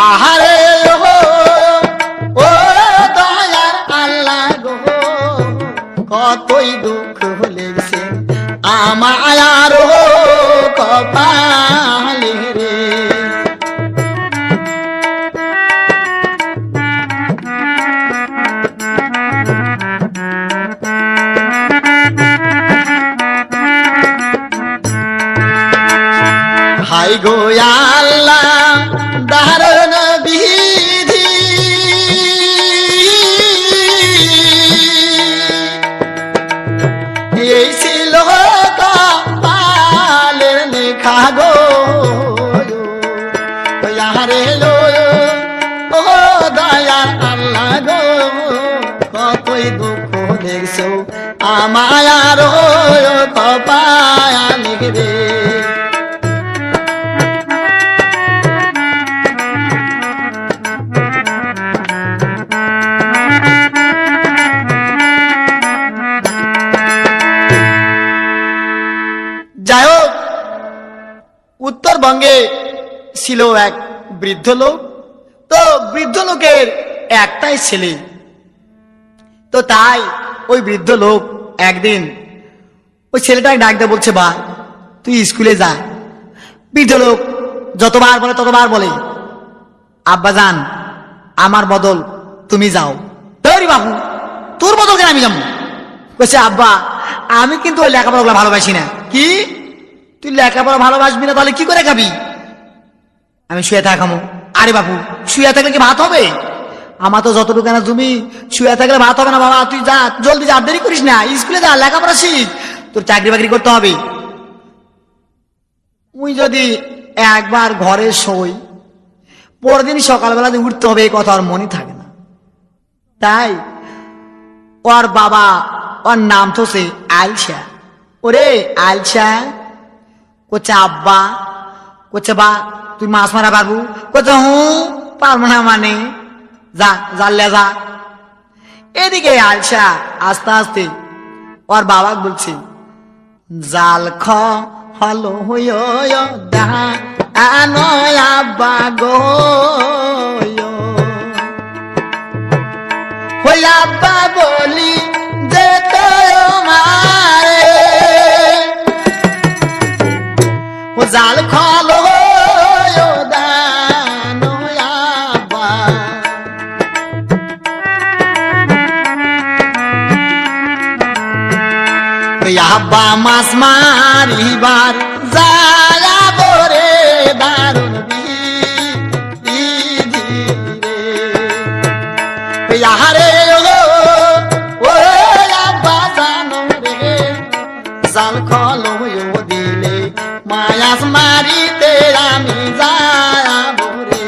আহারে ও দয়ার আল্লাহ গো, কতই দুঃখ লেগেছে আমায়ার কপালে রে। হাই গো আল্লাহ দারুণ বিধি, এই ছিল কপালের লেখা গো। আরে লো ও দয়ার আল্লাহ গো, কতই দুঃখ দেখছো আমায়ার কপালে রে। যাই হোক, উত্তরবঙ্গে ছিল এক বৃদ্ধ লোক। তো বৃদ্ধ লোকের একটাই ছেলে। তো তাই ওই বৃদ্ধ লোক একদিন ওই ছেলেটাকে ডাকতে বলছে, বা তুই স্কুলে যা। বৃদ্ধ লোক যতবার বলে ততবার বলে, আব্বা যান আমার বদল তুমি যাও। বাবু তোর বদল কেন আমি যাবো? বলছে, আব্বা আমি কিন্তু ওই লেখাপড়া ভালোবাসি না। কি তুই লেখাপড়া ভালোবাসবি না? তাহলে কি করে খাবি? আমি শুয়ে থাকামো। আরে বাবু শুয়ে থাকলে কি ভাত হবে? আমার তো যতটুকু না তুমি, শুয়ে থাকলে ভাত হবে না বাবা। তুই যা, জলদি যা, দেরি করিস না, স্কুলে যা, লেখাপড়া শিখ, তোর চাকরি বাকরি করতে হবে। তুই যদি একবার ঘরে শোই, পরের দিন সকালবেলা উঠতে হবে, এই কথা ওর মনে থাকে না। তাই ওর বাবা, ওর নাম তো সে আলসা। ওরে আলসা কোচে আব্বা, কোচে বা তুই মাছ মারা পারবো? কোচে হুঁ পারবো না, মানে যা জানলে যা। এদিকে আলসা আস্তে আস্তে ওর বাবা বলছে, জাল হলো আব্বা গো, আব্বা বলি যে তোমারে জাল খলো আব্বা মাছ মারিবার যায় বরে দারুণ বিধি রে। আহারে ও আব্বা জানো রে, জাল খলো দিলে মায়াস মারিতে আমি যাব রে।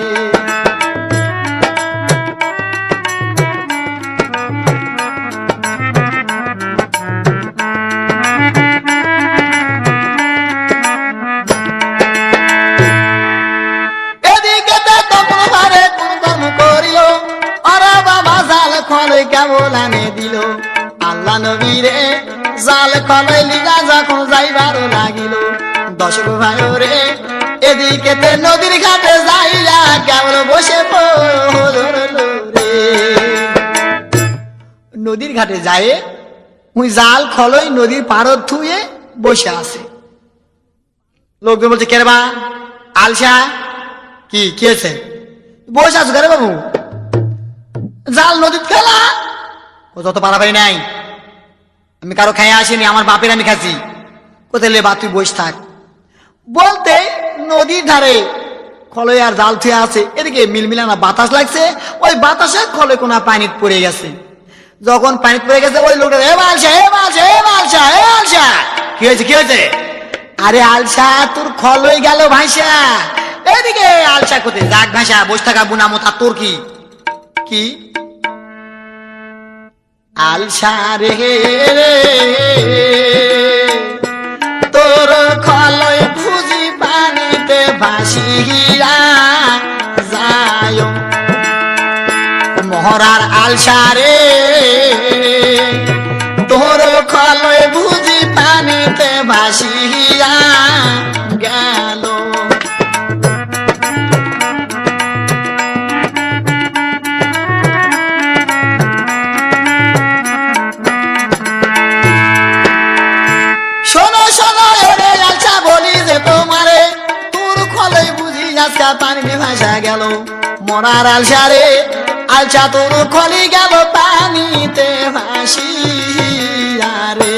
কেমন আনে দিল আল্লাহ নবীরে, জাল খলে লিগা যখন যাইবার লাগিল। দর্শক ভাই রে এদিকে নদীর ঘাটে যাইয়া কেমন বসে রে। নদীর ঘাটে যায় ওই জাল খলই নদীর পাড়ত থুয়ে বসে আছে। লোকজন বলছে, কে রে বা আলসা, কি হয়েছে বসে আছো কে বাবু? জাল নদীর খেলা, ও যত পারাপারি নাই, আমি কারো খাই আসিনি, আমার বাপের আমি খাচ্ছি। কোথায় লে বা তুই বসে থাক। বলতে নদীর ধারে খলই আর জাল থুয়ে আছে। এদিকে মিলমিলানা বাতাস লাগছে, ওই বাতাসে খলে কোনা পানি পড়ে গেছে। যখন পানি পড়ে গেছে ওই লোকটা, এ আলসা এ আলসা এ আলসা এ আলসা, কি হয়েছে কি হয়েছে? আরে আলসা তোর খলই গেল ভাইসা। এদিকে আলসা কোথায়? যাক ভাইসা বসে থাকা বুনা মতা, তোর কি কি? আলসা রে তোর খলই বুঝি পানিতে ভাসিয়া যায়। মহরার আলসা রে তোর খলই বুঝি পানিতে ভাসিয়া গেল। পানি ভাসা গেল মরার আলসা রে, আলসা তোর খলি গেল পানিতে ভাসিয়া রে।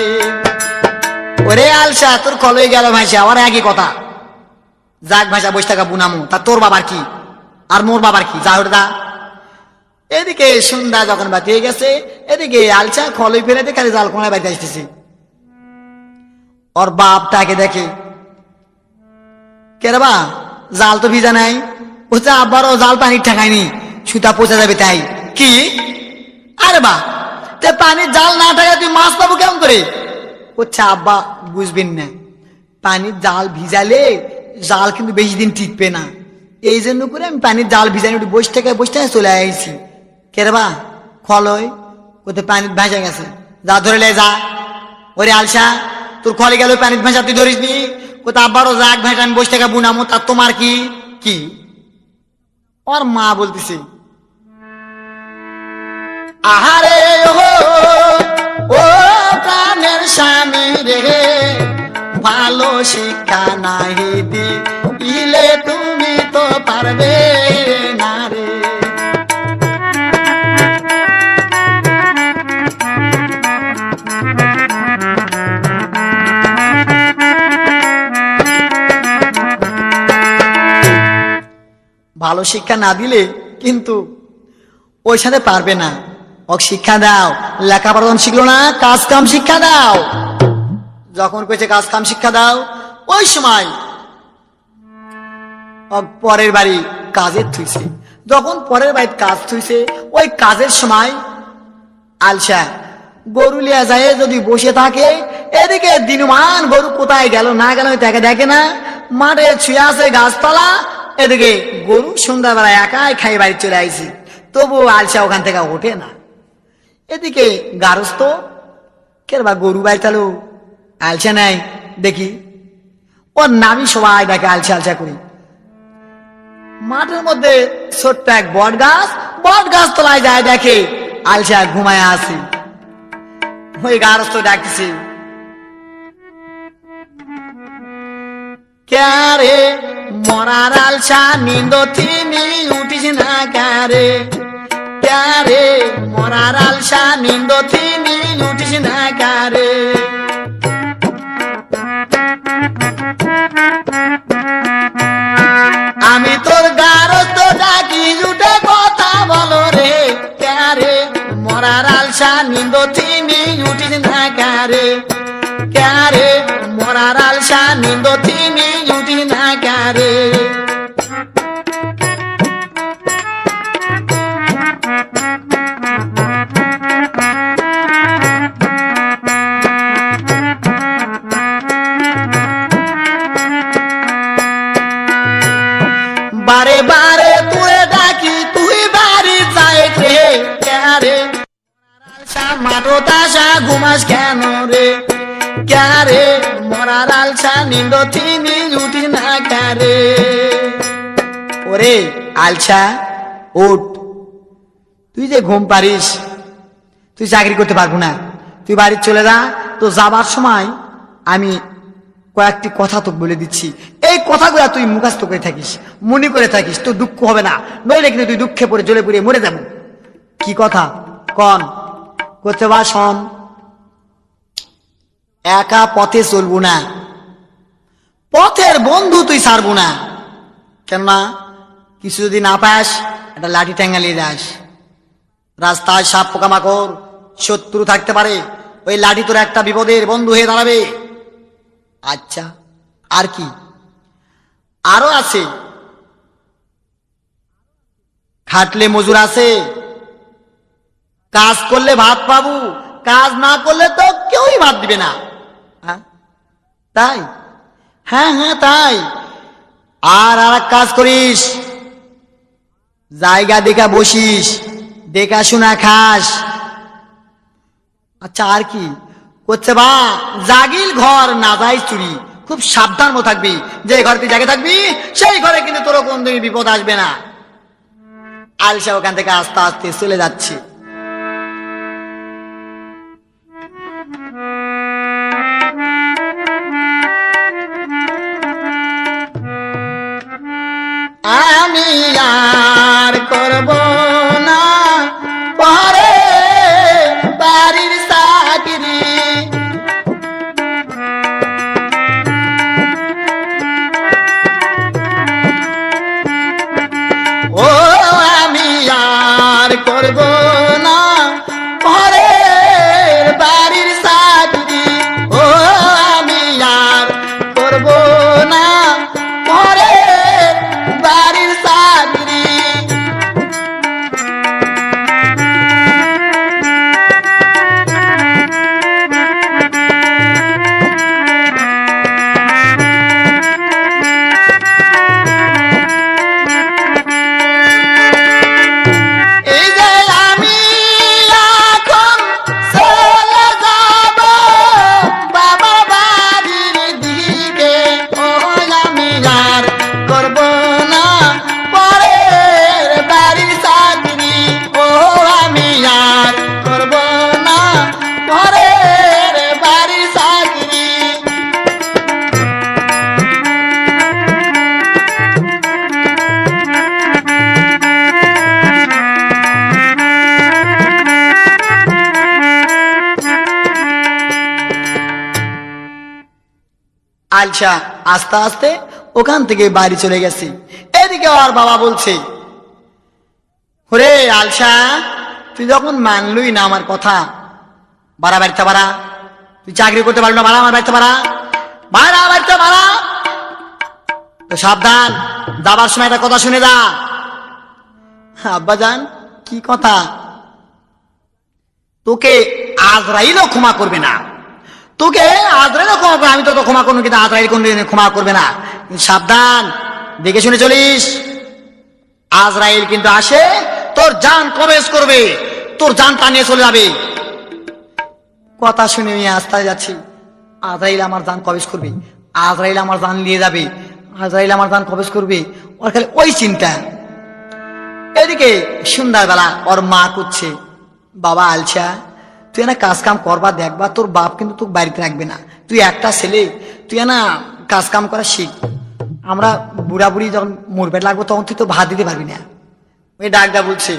ওরে আলসা তোর খলই গেল ভাসা, আমার একই কথা। যাক ভাষা বসে থাকা বুনামু, তা তোর বাবার কি আর মোর বাবার কি, যা ওটা। এদিকে সন্ধ্যা যখন বাতিয়ে গেছে, এদিকে আলসা খলই ফেলে খালি জাল কোনায় বাড়িতে আসতেছে। ওর বাপ তাকে দেখে, কে রে বা জাল তো ভিজা নাই। বলছে আব্বারও জাল পানির ঠেকায়নি, সুতা পচা যাবে তাই। কি আরে বা তে পানির জাল না ঠেকায় তুই মাছ পাবো কেমন করে? বলছে আব্বা বুঝবেন না, পানির জাল ভিজালে জাল কিন্তু বেশি দিন টিকবে না, এই জন্য করে আমি পানির জাল ভিজানি একটু বসে থেকে চলে আসছি। কে রে বা খলই কোথায় পানির ভাসা গেছে, যা ধরে লে যা। ওরে আলসা তোর খলে গেল পানির ভাষা, তুই ধরিস নি কোথা আব্বারও যাক ভাষা আমি বসে থেকে বুনামো, তার তোমার কি কি? ওর মা বলতেছে আহারে ও প্রাণের স্বামী রে, ভালো শিক্ষা নাহি দিলে তুমি তো পারবে না রে। ভালো শিক্ষা না দিলে কিন্তু ওই সাথে পারবে না, ওকে শিক্ষা দাও। লেখাপড়া শিখলো না, কাজ কাম শিক্ষা দাও। যখন কইছে কাজ কাম শিক্ষা দাও, ওই সময় পরের বাড়ি কাজের থুইছে। যখন পরের বাড়ির কাজ থুইছে, ওই কাজের সময় আলসা গরু লিয়া যায় যদি বসে থাকে, এদিকে দিনমান গরু কোথায় গেল না গেল তাকে দেখে না, মাঠে ছুঁয়ে আছে গাছতলা, এদিকে গরু সন্ধ্যাবেলা একাই খাই বাড়ি চলে আইছি, তবু আলসা ওখান থেকে ওঠে না। এদিকে গারস্থ কেরবা গরু বাড়ি চালু, আলসা নাই দেখি, ওর নামি সবাই দেখে আলসা আলসা করি। মাঠের মধ্যে ছোট্ট এক বট গাছ তলায় যায় দেখে আলসা ঘুমায় আছে। ওই গারস্থ ডাকছে ক্যারে মরার আলসা নিন্দ তিনি উঠিস না কারে, ক্যারে মরার আলসা নিন্দ তিনি উঠিস না কারে। আমি তোর গারস্থ ডাকি জুটে কথা বলো রে, ক্যারে মরার আলসা নিন্দ তিনি উঠিস না কারে, ক্যারে মরার আলসা নিন্দ তিনি উঠিস না কারে। বারে বারে তুই ডাকি তুই বাড়ি যাই রে, ক্যারে মাঠো তাসা ঘুমাস কেন রে, ক্যারে মরার আলসা নিন্দ তিনি উঠিস না কারে। ওরে আলসা উঠ, তুই যে ঘুম পারিস, তুই চাকরি করতে পারবো না, তুই বাড়ি চলে যা। তো যাবার সময় আমি কয়েকটি কথা তোকে বলে দিচ্ছি, এই কথাগুলো তুই মুখস্থ করে থাকিস, মনে করে থাকিস, তোর দুঃখ হবে না, নইলে কিন্তু তুই দুঃখে পড়ে জ্বলে পুড়ে মরে যাবো। কি কথা কন? করতে বা শোন, একা পথে চলবো না, পথের বন্ধু তুই ছাড়বো না। কেননা কিছু যদি না পাস একটা লাঠি ঠ্যাঙ্গালিয়ে যাস, রাস্তায় সাপ পোকামাকড় শত্রু থাকতে পারে, ওই লাঠি তোর একটা বিপদের বন্ধু হয়ে দাঁড়াবে। আচ্ছা আর কি? আরো আছে, খাটলে মজুর আছে, কাজ করলে ভাত পাবো, কাজ না করলে তো কেউই ভাত দিবে না। তাই? হ্যাঁ হ্যাঁ তাই। আর এক কাজ করিস, জায়গা দেখা বসিস, দেখা শোনা খাস। আচ্ছা আর কি করছে? বা জাগিল ঘর না যাই চুরি, খুব সাবধান থাকবি, যে ঘরে তুই জায়গা থাকবি সেই ঘরে কিন্তু তোর কোন দিন বিপদ আসবে না। আলসা ওখান থেকে আস্তে আস্তে চলে যাচ্ছে। আমি আলসা আস্তে আস্তে ওখান থেকে বাড়ি চলে গেছে। এদিকে আর বাবা বলছে, ওরে আলসা, তুই যখন মানলুই না আমার কথা, বাড়া বাড়িতে বাড়া, তুই চাকরি করতে পারবি না, বাড়া আমার বাড়িতে বাড়া, বাড়া বাড়িতে বাড়া। তো সাবধান, যাবার সময় একটা কথা শুনে যা। আব্বাজান, কি কথা? তোকে আজরাইলও ক্ষমা করবে না, তোকে আজরাইলও ক্ষমা করবে, আমি তো ক্ষমা করবো কিন্তু আজরাইল কোনদিন ক্ষমা করবে না। সাবধান, দেখে শুনে চলিস। আজরাইল কিন্তু আসে তোর জান কবজ করবে, তোর জানটা নিয়ে চলে যাবে। কথা শুনে আমি আস্তে যাচ্ছি, আজরাইল আমার জান কবজ করবে, আজরাইল আমার জান নিয়ে যাবে, আজরাইল আমার জান কবজ করবে, ওর খালি ওই চিন্তা। এদিকে সন্ধ্যাবেলা ওর মা করছে, বাবা আলসা, তুই না কাজ কাম করবা, দেখবা তোর বাপ কিন্তু তোকে বাড়িতে রাখবে না, তুই একটা ছেলে, তুই না কাজ কাম করা শিখ, আমরা বুড়া বুড়ি যখন মরবে লাগবো তখন তুই তো ভাত দিতে পারবি না। ওই ডাকটা বলছে,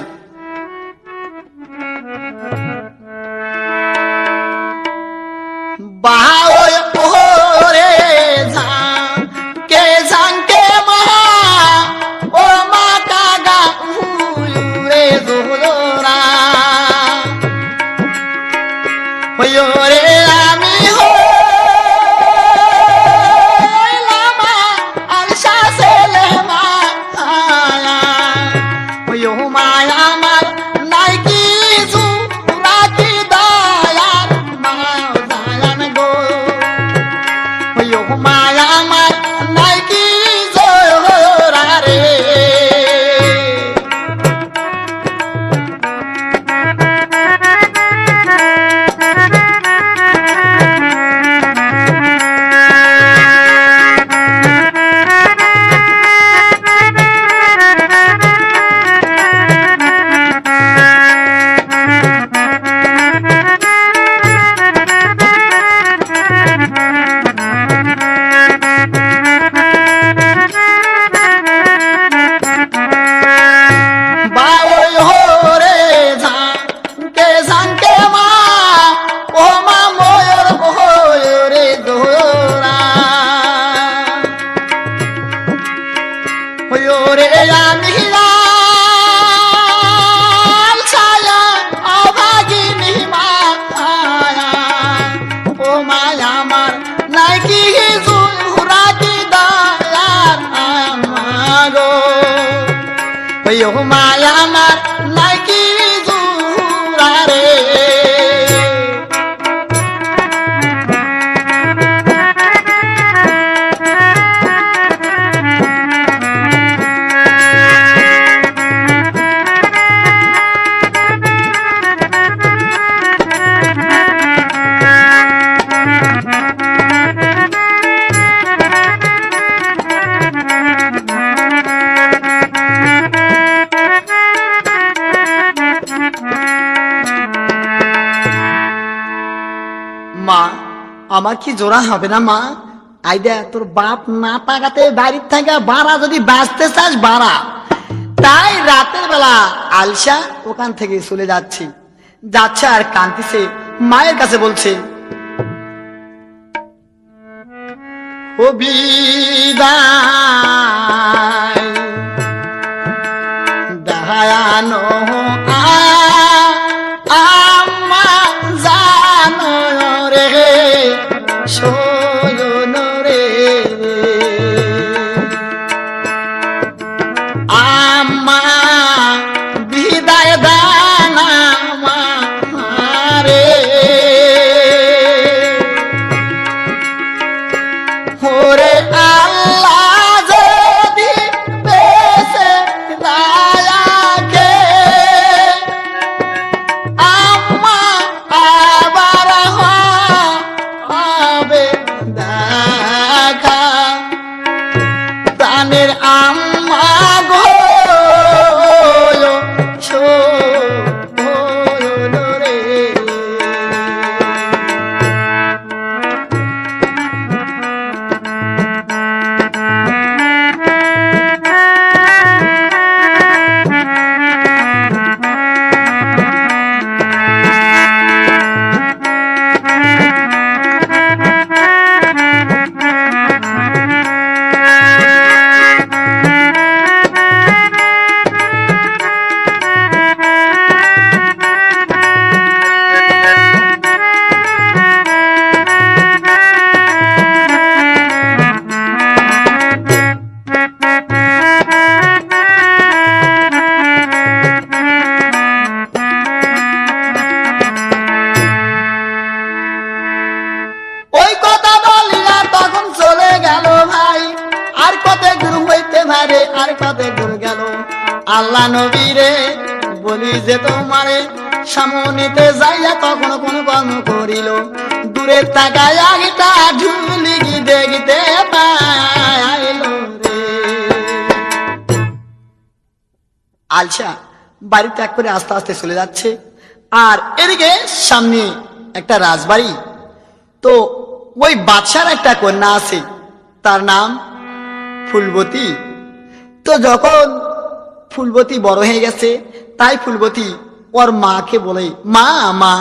মায়া আমার নাকি জুরারে। মা, আমার কি জোড়া হবে না মা? আইডা তোর বাপ না টাকাতে বাড়ির থেকে বাড়া, যদি বাঁচতে চাস বাড়া। তাই রাতের বেলা আলসা ওখান থেকে চলে যাচ্ছে, যাচ্ছে আর কাঁদতেছে, মায়ের কাছে বলছে, ও বিদায় দয়ানো আম্মা জানো রে শোনো রে, আম্মা বিদায় দানা রে, ওরে আল্লাহ যদি বেঁচে রাখে আল্লাহ নবী রে বলি যে তোমারে সামনেতে যাইয়া কখনো কোনো কর্ম করিল দূরে তাকায় আগেটা ঝুলি দেখতে পাইল রে। আলসা বাড়ি ত্যাগ করে আস্তে আস্তে চলে যাচ্ছে। আর এদিকে সামনে একটা রাজবাড়ি। তো ওই বাদশার একটা কন্যা আছে, তার নাম ফুলবতী। তো যখন ফুলবতী বড় হয়ে গেছে, তাই ফুলবতী ওর মাকে বলে, মা মা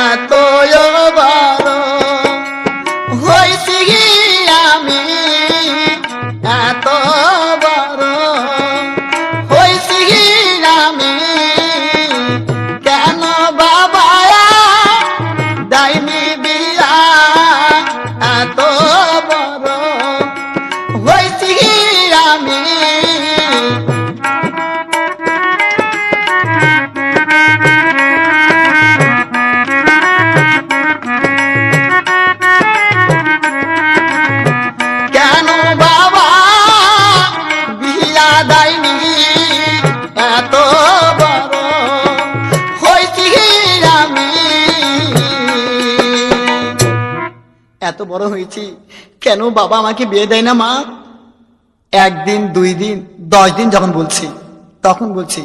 এত বড় হয়েছি আমি, এত বড় হয়েছি আমি, কেন বাবা দাইনি বিয়া, এত বড় হয়েছি আমি। কেন বাবা বিয়া দেয়নি, এত বড় হয়েছি আমি, এত বড় হয়েছি কেন বাবা আমাকে বিয়ে দেয় না? মা একদিন 2 দিন 10 দিন যখন বলছি তখন বলছি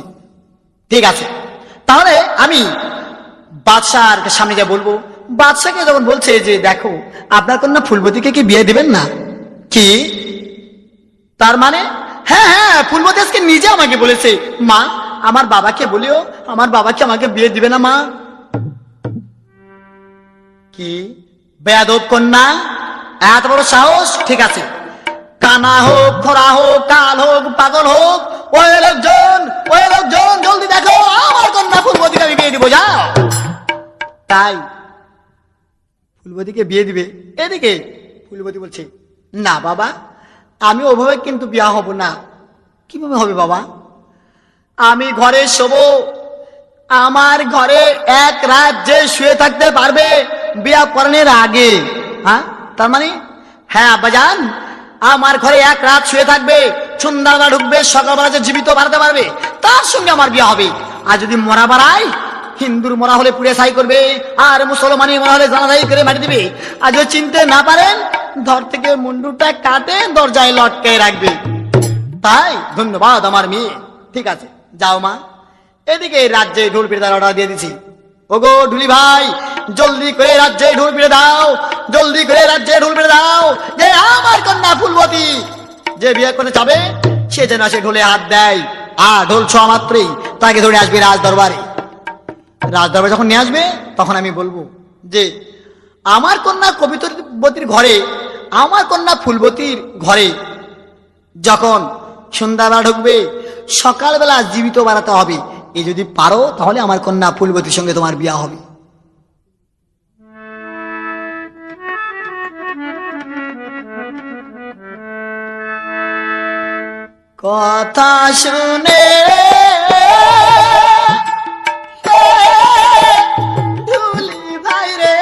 ঠিক আছে, তাহলে আমি বাদশার সামনে যা বলবো। বাদশাকে যখন বলছে যে দেখো আপনার কন্যা ফুলবতীকে কি বিয়ে দিবেন না? কি তার মানে? হ্যাঁ হ্যাঁ, ফুলবতী আজকে নিজে আমাকে বলেছে, মা আমার বাবাকে বলিও আমার বাবাকে আমাকে বিয়ে দিবে না। মা কি বেয়াদব কন্যা, এত বড় সাহস! ঠিক আছে, কানা হোক, খরা হোক, কাল হোক, পাগল হোক, ওই লোকজন জলদি দেখো আমার কন্যা ফুলবতীকে আমি বিয়ে দিব, যাও। তাই ফুলবতীকে বিয়ে দিবে। এদিকে ফুলবতী বলছে, না বাবা আমি ওভাবে কিন্তু বিয়া হব না। কিভাবে হবে বাবা? আমি ঘরে শোবো, আমার ঘরে এক রাত যে শুয়ে থাকতে পারবে বিয়া পড়ানোর আগে। হ্যাঁ তার মানে? হ্যাঁ আব্বাজান, আমার ঘরে এক রাত শুয়ে থাকবে, সন্ধ্যাবেলা ঢুকবে, সকালবেলা যে জীবিত বাড়াতে পারবে তার সঙ্গে আমার বিয়া হবে। আর যদি মরা বাড়ায়, হিন্দুর মরা হলে পুড়ে ছাই করবে, আর মুসলমানি মরা হলে জানাজাই করে মাটি দিবে। আর যদি চিনতে না পারেন, ধর থেকে মুন্ডুটা কাটে দরজায় লটকে রাখবে। তাই ধন্যবাদ আমার মেয়ে, ঠিক আছে যাও মা। এদিকে রাজ্যে ঢোল পিড়ে অর্ডার দিয়ে দিছি। ওগো ঢুলি ভাই, জলদি করে রাজ্যে ঢোল পিড়ে দাও, জলদি করে রাজ্যে ঢোল পিড়ে দাও, যে আমার কন্যা ফুলবতী যে বিয়ে করতে যাবে সে যেন সে ঢোলে হাত দেয়। আর ঢোল ছোঁয়া মাত্রই তাকে ধরে আসবে রাজ দরবারে। রাজ দরবারে যখন নিয়ে আসবে তখন আমি বলবো যে আমার কন্যা কবিতাবতীর ঘরে, আমার কন্যা ফুলবতীর ঘরে যখন সন্ধ্যাবেলা ঢুকবে, সকালবেলা জীবিত বাড়াতে হবে। এই যদি পারো তাহলে আমার কন্যা ফুলবতীর সঙ্গে তোমার বিয়া হবে। কথা শুনে ঢুলি ভাই রে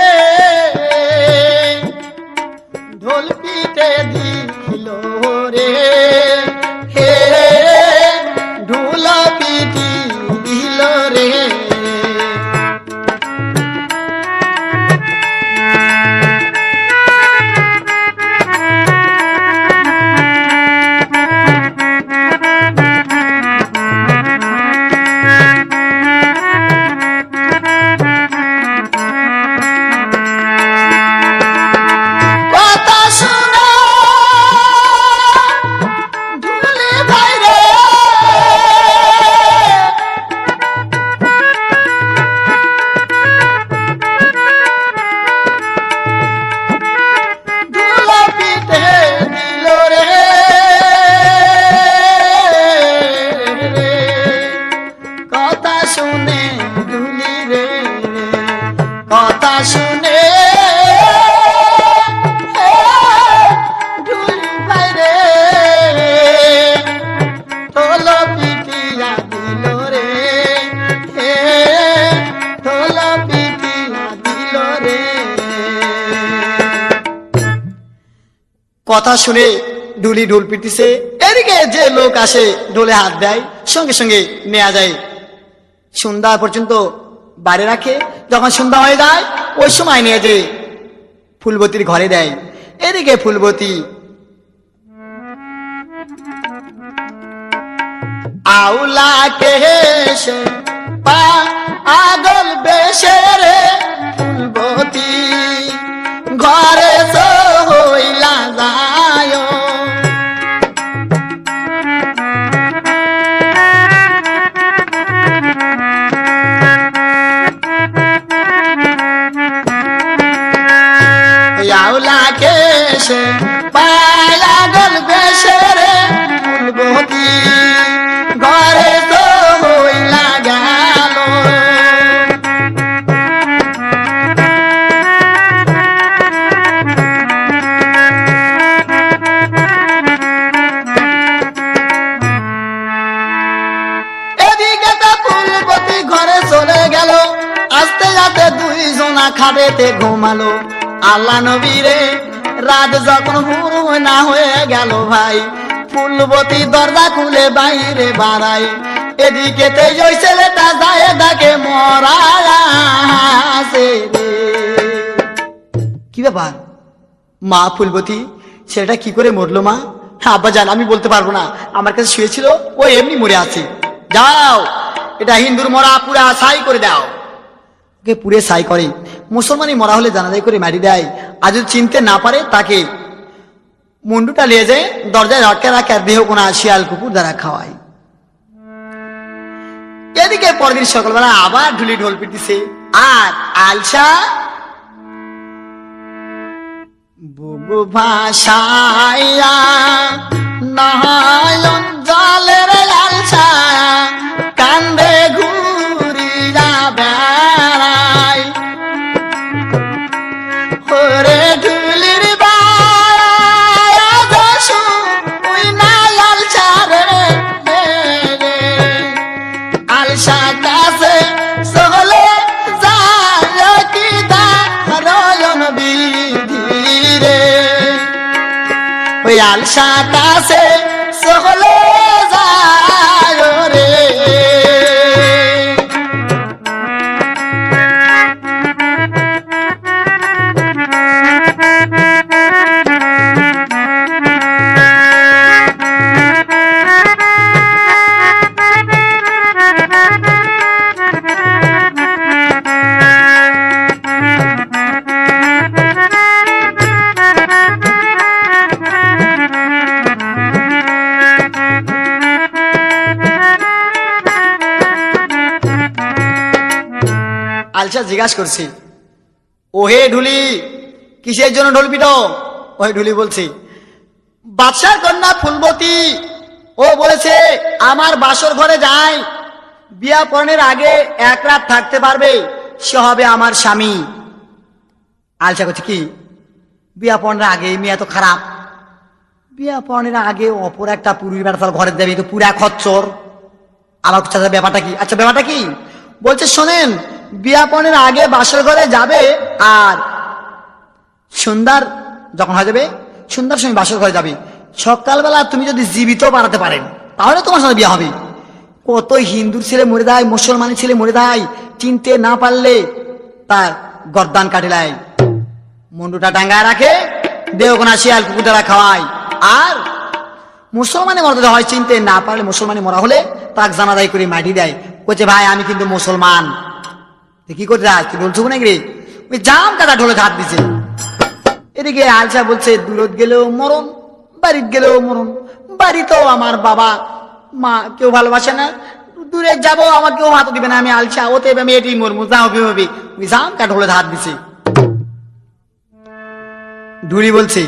ঢোল পিটে দিল রে, হে ঢোল পিটি দিল রে। কথা শোনো কথা শুনে ঢুলি ঢোল পিটিছে, এদিকে যে লোক আসে ঢোলে হাত দেয়, সঙ্গে সঙ্গে নেওয়া যায়, সন্ধ্যা পর্যন্ত বাইরে রাখে। যখন সন্ধ্যা হয়ে যায় ওই সময় নিয়ে যে ফুলবতীর ঘরে দেয়। এদিকে ফুলবতী আউলা কেশে পাগল বেশে রে ফুলবতী ঘরে হইলা যায়। আউলা কেশে পাগল বেশে রে ফুলবতী ঘরে তো হইলা গেল। এদিকে তো ফুলবতী ঘরে চলে গেল, আস্তে আস্তে দুইজনা খাটেতে ঘুমালো। আল্লাহ নবীরে রাত যখন হুরু না হয়ে গেল ভাই, ফুলবতী দরজা খুলে বাইরে বাড়ায়। এদিকে ওই ছেলেটা যায় ডাকে মরা আছে রে। কি ব্যাপার মা ফুলবতী, ছেলেটা কি করে মরলো মা? আব্বা জান আমি বলতে পারবো না, আমার কাছে শুয়েছিল, ও এমনি মরে আছে। যাও এটা হিন্দুর মরা পুরা ছাই করে দাও। ওকে পুরে ছাই করে, মুসলমানি মরা হলে জানাজাই করে মারি দেয়। আর যদি চিনতে না পারে তাকে মুন্ডুটা নিয়ে যায় দরজায় রটকে রাখে, আর দেহ কোনা শিয়াল কুকুর দ্বারা খাওয়ায়। এদিকে পরের দিন সকালবেলা আবার ঢুলি ঢোল পিটিছে, আর আলসা বুবু ভাষাইয়া নয়ন জলের আলসা কান্দে ঘুরিয়া বেড়ায়। ওরে ঢুলির আলসা কাছে সহলে যায় কি দারয়ন বিধি রে। ওই আলসা কাছে সহলে যায় রে। আলসা জিজ্ঞাসা করছে, ও হে ঢুলি কিসের জন্য ঢোল পিটো? ওই ঢুলি বলছে, বাদশার কন্যা ফুলবতী ও বলেছে আমার বাসর ঘরে যায়, বিয়া পড়ানোর আগে এক রাত থাকতে পারবে সে হবে আমার স্বামী। আলসা করছে, কি বিয়া পড়ানোর আগে? মেয়ে তো খারাপ, বিয়া পড়ানোর আগে অপর একটা পুরুষ বেড়া ঘরে দেবে, তো পুরা খচ্চর। আমার ব্যাপারটা কি? আচ্ছা ব্যাপারটা কি বলছে শোনেন, বিয়াপনের আগে বাসর ঘরে যাবে, আর সন্ধ্যার যখন হয়ে যাবে সন্ধ্যার সময় বাসর ঘরে যাবে। সকালবেলা তুমি যদি জীবিত বাড়াতে পারেন তাহলে তোমার সাথে বিয়ে হবে। কত হিন্দুর ছেলে মরে দেয়, মুসলমানের ছেলে মরে দেয়, চিনতে না পারলে তার গর্দান কাটে দেয়, মুন্ডুটা টাঙ্গায় রাখে, দেহকোনা শিয়াল কুকুর দ্বারা খাওয়ায়। আর মুসলমানে মরতে হয়, চিনতে না পারলে মুসলমানে মরা হলে তাকে জানাজাই করে মাটি দেয়। বলছে ভাই আমি কিন্তু মুসলমান। কি করতে যাস তুই? বলছো নাকি রে? ওই জাম কাটা ঢোলে হাত দিছে। এদিকে আলসা বলছে দূরত গেলেও মরণ, বাড়িতে গেলেও মরণ। বাড়িতেও আমার বাবা মা কেউ ভালোবাসে না, দূরে যাবো আমার কেউ হাত দিবে না, আমি আলসা, ওতে আমি এটি মরমু, যা হবে হবে। ওই জাম কাটা ঢোলে হাত দিছে। ঢুলি বলছে,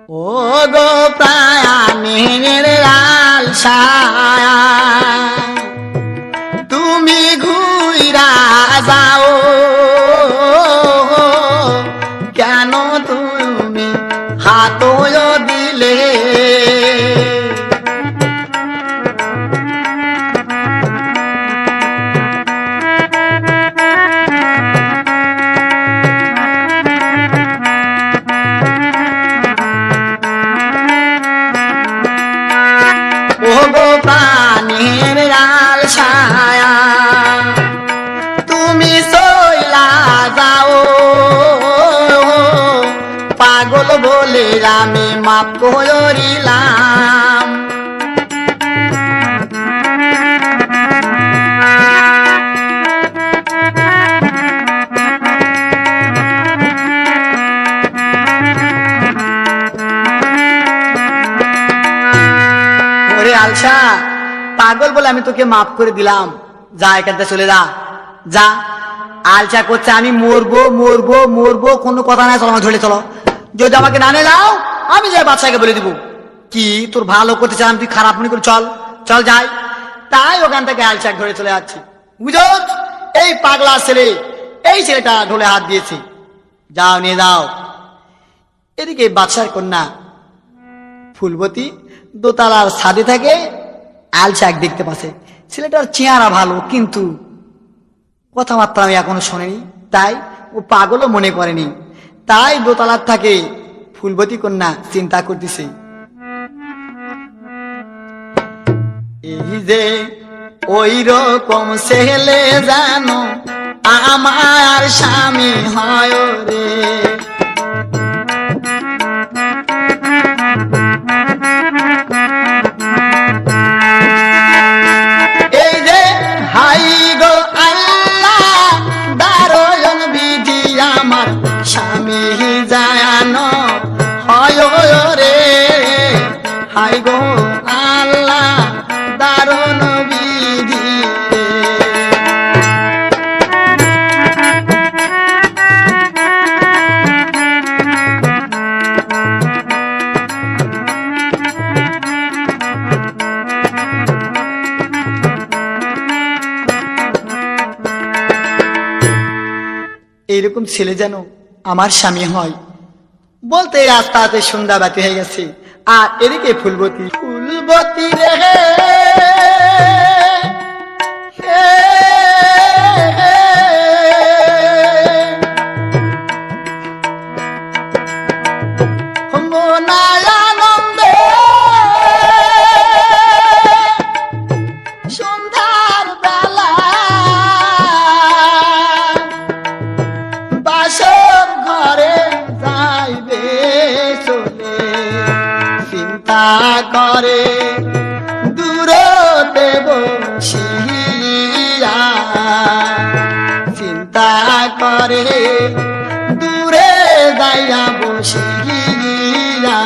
ও গো প্রাণের আলসা তুমি ঘুইরা যাও, কেন তুমি হাত দিলে? আমি মাপ করিলাম। ওরে আলসা, পাগল বলে আমি তোকে মাফ করে দিলাম, যা এখান থেকে চলে যা যা। আলসা করছে আমি মরবো মরবো মরবো, কোনো কথা নাই, চলো আমার ধরে চলো, যদি আমাকে না নাও আমি যাই বাচ্চাকে বলে দিব। কি তোর ভালো করতে চালাম, তুই খারাপ মনে করি, চল চল যাই। তাই ওখান থেকে আলসাক ধরে চলে যাচ্ছি। বুঝো এই পাগলা ছেলে, এই ছেলেটা ঢোলে হাত দিয়েছে, যাও নিয়ে যাও। এদিকে বাদশার কন্যা ফুলবতী দোতলার ছাদে থাকে, আলসাক দেখতে পাচ্ছে। ছেলেটার চেহারা ভালো, কিন্তু কথাবার্তা আমি এখনো শোনেনি, তাই ও পাগলও মনে করেনি। তাই দোতলার থাকে ফুলবতী কন্যা চিন্তা করতেছে, এই যে ওই রকম ছেলে জানো আমার স্বামী হয় রে। এই যে হাই গো আল্লাহ দারোয়ন বিধি আমার স্বামী জানো হয় রে। হাই গো আল্লাহ দারুণ বিধি। এইরকম ছেলে যেন আমার স্বামী হয় বলতে আস্তে আস্তে সন্ধ্যা বাতি হয়ে গেছে। আর এদিকে ফুলবতী ফুলবতী রে মনায়ানন্দে সন্ধ্যার বেলা বাসর ঘরে যাইবে চলে, চিন্তা করে দূরতে বসিয়া, চিন্তা করে দূরে যাইয়া বসিয়া।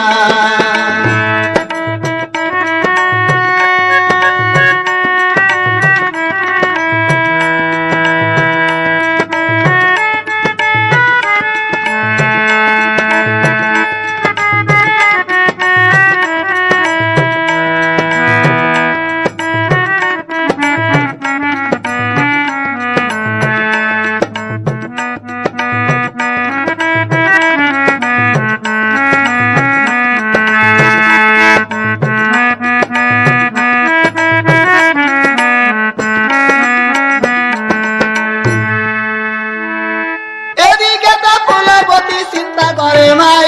চিন্তা করে ভাই,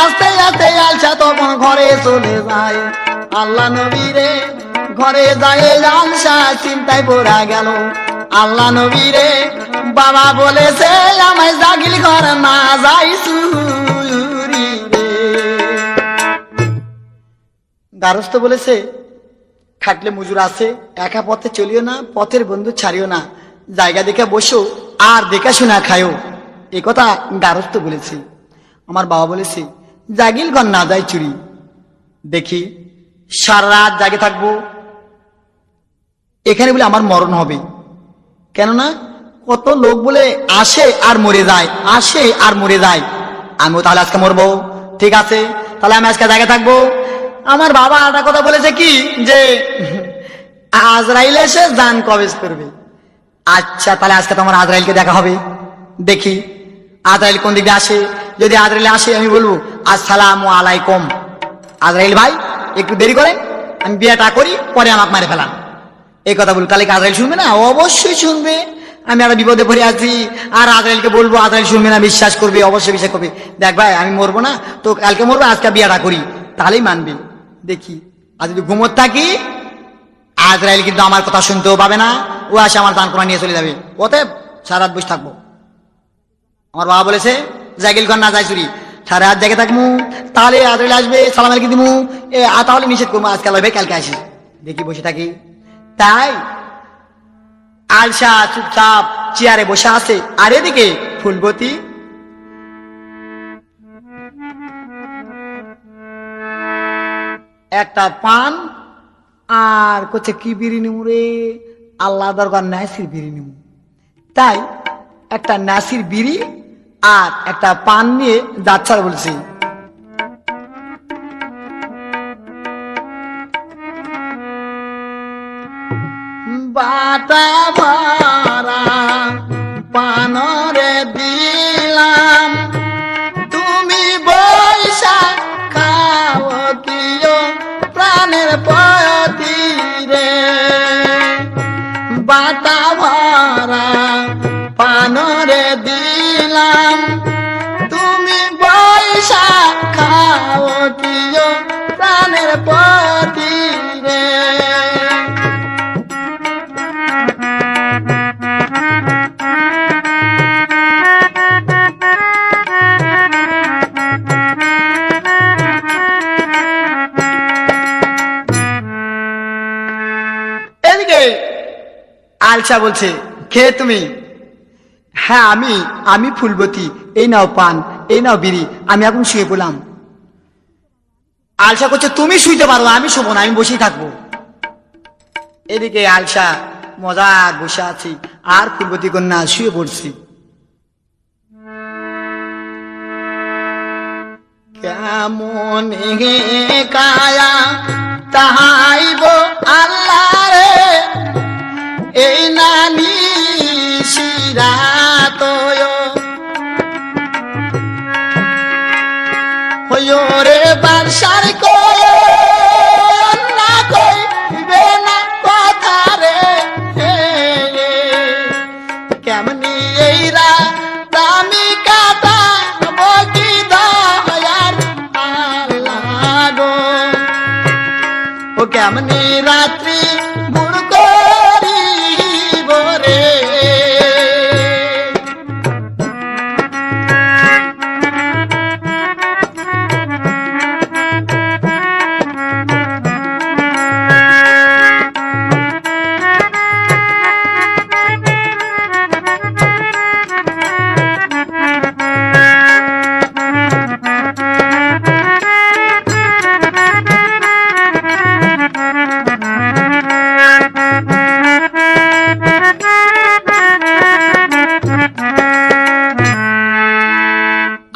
আস্তে আস্তে আলসা তখন ঘরে চলে যায়। আল্লাহ নবী রে ঘরে যায় আলসা চিন্তায় পড়া গেল। আল্লাহ নবী রে বাবা বলেছে আমায় জাগিল ঘর না যাই চুরি রে। গারস্থ বলেছে খাটলে মজুর আছে, একা পথে চলিও না, পথের বন্ধু ছাড়িও না, জায়গা দেখে বসো আর দেখা শোনা খায়ও। এই কথা গারস্থ বলেছে। আমার বাবা বলেছে জাগিল ঘর না যায় চুরি। দেখি সারা রাত জাগে থাকবো, এখানে বলে আমার মরণ হবে। কেননা কত লোক বলে আসে আর মরে যায়, আসে আর মরে যায়। আমিও তাহলে আজকে মরবো, ঠিক আছে তাহলে আমি আজকে জাগে থাকবো। আমার বাবা একটা কথা বলেছে কি যে আজরাইল এসে জান কবজ করবে। আচ্ছা তাহলে আজকে তোমার আজরাইলকে দেখা হবে, দেখি আজরাইল কোন দিকে আসে। যদি আজরাইল আসে আমি বলবো আসসালামু আলাইকুম, আজরাইল ভাই একটু দেরি করেন, আমি বিয়েটা করি, পরে আমাকে মারে ফেলান। এই কথা বলবো, তাহলে কি আজরাইল শুনবে না? অবশ্যই শুনবে। আমি একটা বিপদে পড়ে আছি আর আজরাইলকে বলবো, আজরাইল শুনবে না, বিশ্বাস করবে, অবশ্যই বিশ্বাস করবে। দেখ ভাই আমি মরবো না তো কালকে মরবো, আজকে বিয়েটা করি, তাহলেই মানবে। দেখি আর যদি ঘুমোতে থাকি আজরাইল কিন্তু আমার কথা শুনতেও পাবে না, ও আসে আমার দান কোরআন নিয়ে চলে যাবে, অতএব সারা রাত বসে থাকবো। আমার বাবা বলেছে জাগিল ঘর না যায় চুরি, সারা রাত জেগে থাকবো, তাহলে আজরাইল আসবে, সালাম আলাইকুম দিমু, তাহলে নিষেধ করবো, আজকাল হবে কালকে আসি, দেখি বসে থাকি। তাই আলসা চুপচাপ চেয়ারে বসে আছে, আর এদিকে ফুলবতী একটা পান আর করছে কি বিড়ি নিমু রে, আল্লাহ দরকার নাসির বিড়ি নিমু। তাই একটা নাসির বিড়ি আর একটা পান নিয়ে যাচ্ছার বলছি। বাটা ভরা পানরে দিলাম, তুমি বৈশা খাও কিও প্রাণের পতি রে। বাটা ভরা পানরে দিলাম, তুমি বৈশা খাও কিও প্রাণের পতি রে। আলসা বলছে কে তুমি? হ্যাঁ আমি ফুলবতী, এই নাও পান, এই নাও বিড়ি, আমি এখন শুয়ে পড়লাম। আলসা করছে তুমি শুইতে পারো, আমি শোবো না, আমি বসেই থাকবো। এদিকে আলসা মজার বসে আছি আর ফুলবতী কন্যা শুয়ে পড়ছি। কেমন কায়া তাহাইব আল্লাহ রে, এই নানি শিরাত রে বারসার না কইবে না কথা রে। কেমনি এই রাত আমি কাটা বকি দয়ার আল্লাহ গো, ও কেমনি রাত্রি ভোর করিব রে।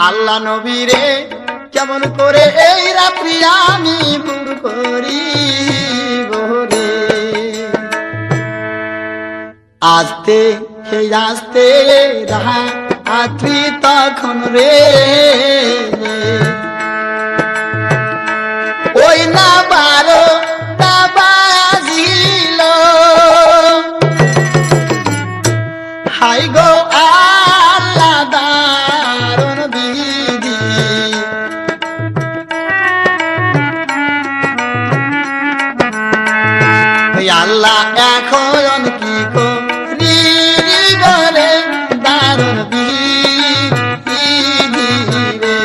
আল্লাহ নবীরে কেমন করে এই রাত্রি আমি ভোর করিব রে। আস্তে আস্তে রাত্রি তখন রে, ওই না 12টা বাজিল, হাই গো আল্লাহ দারুণ বিধি। আল্লাহ এখন কি করি বলে দারুণ বিধি রে।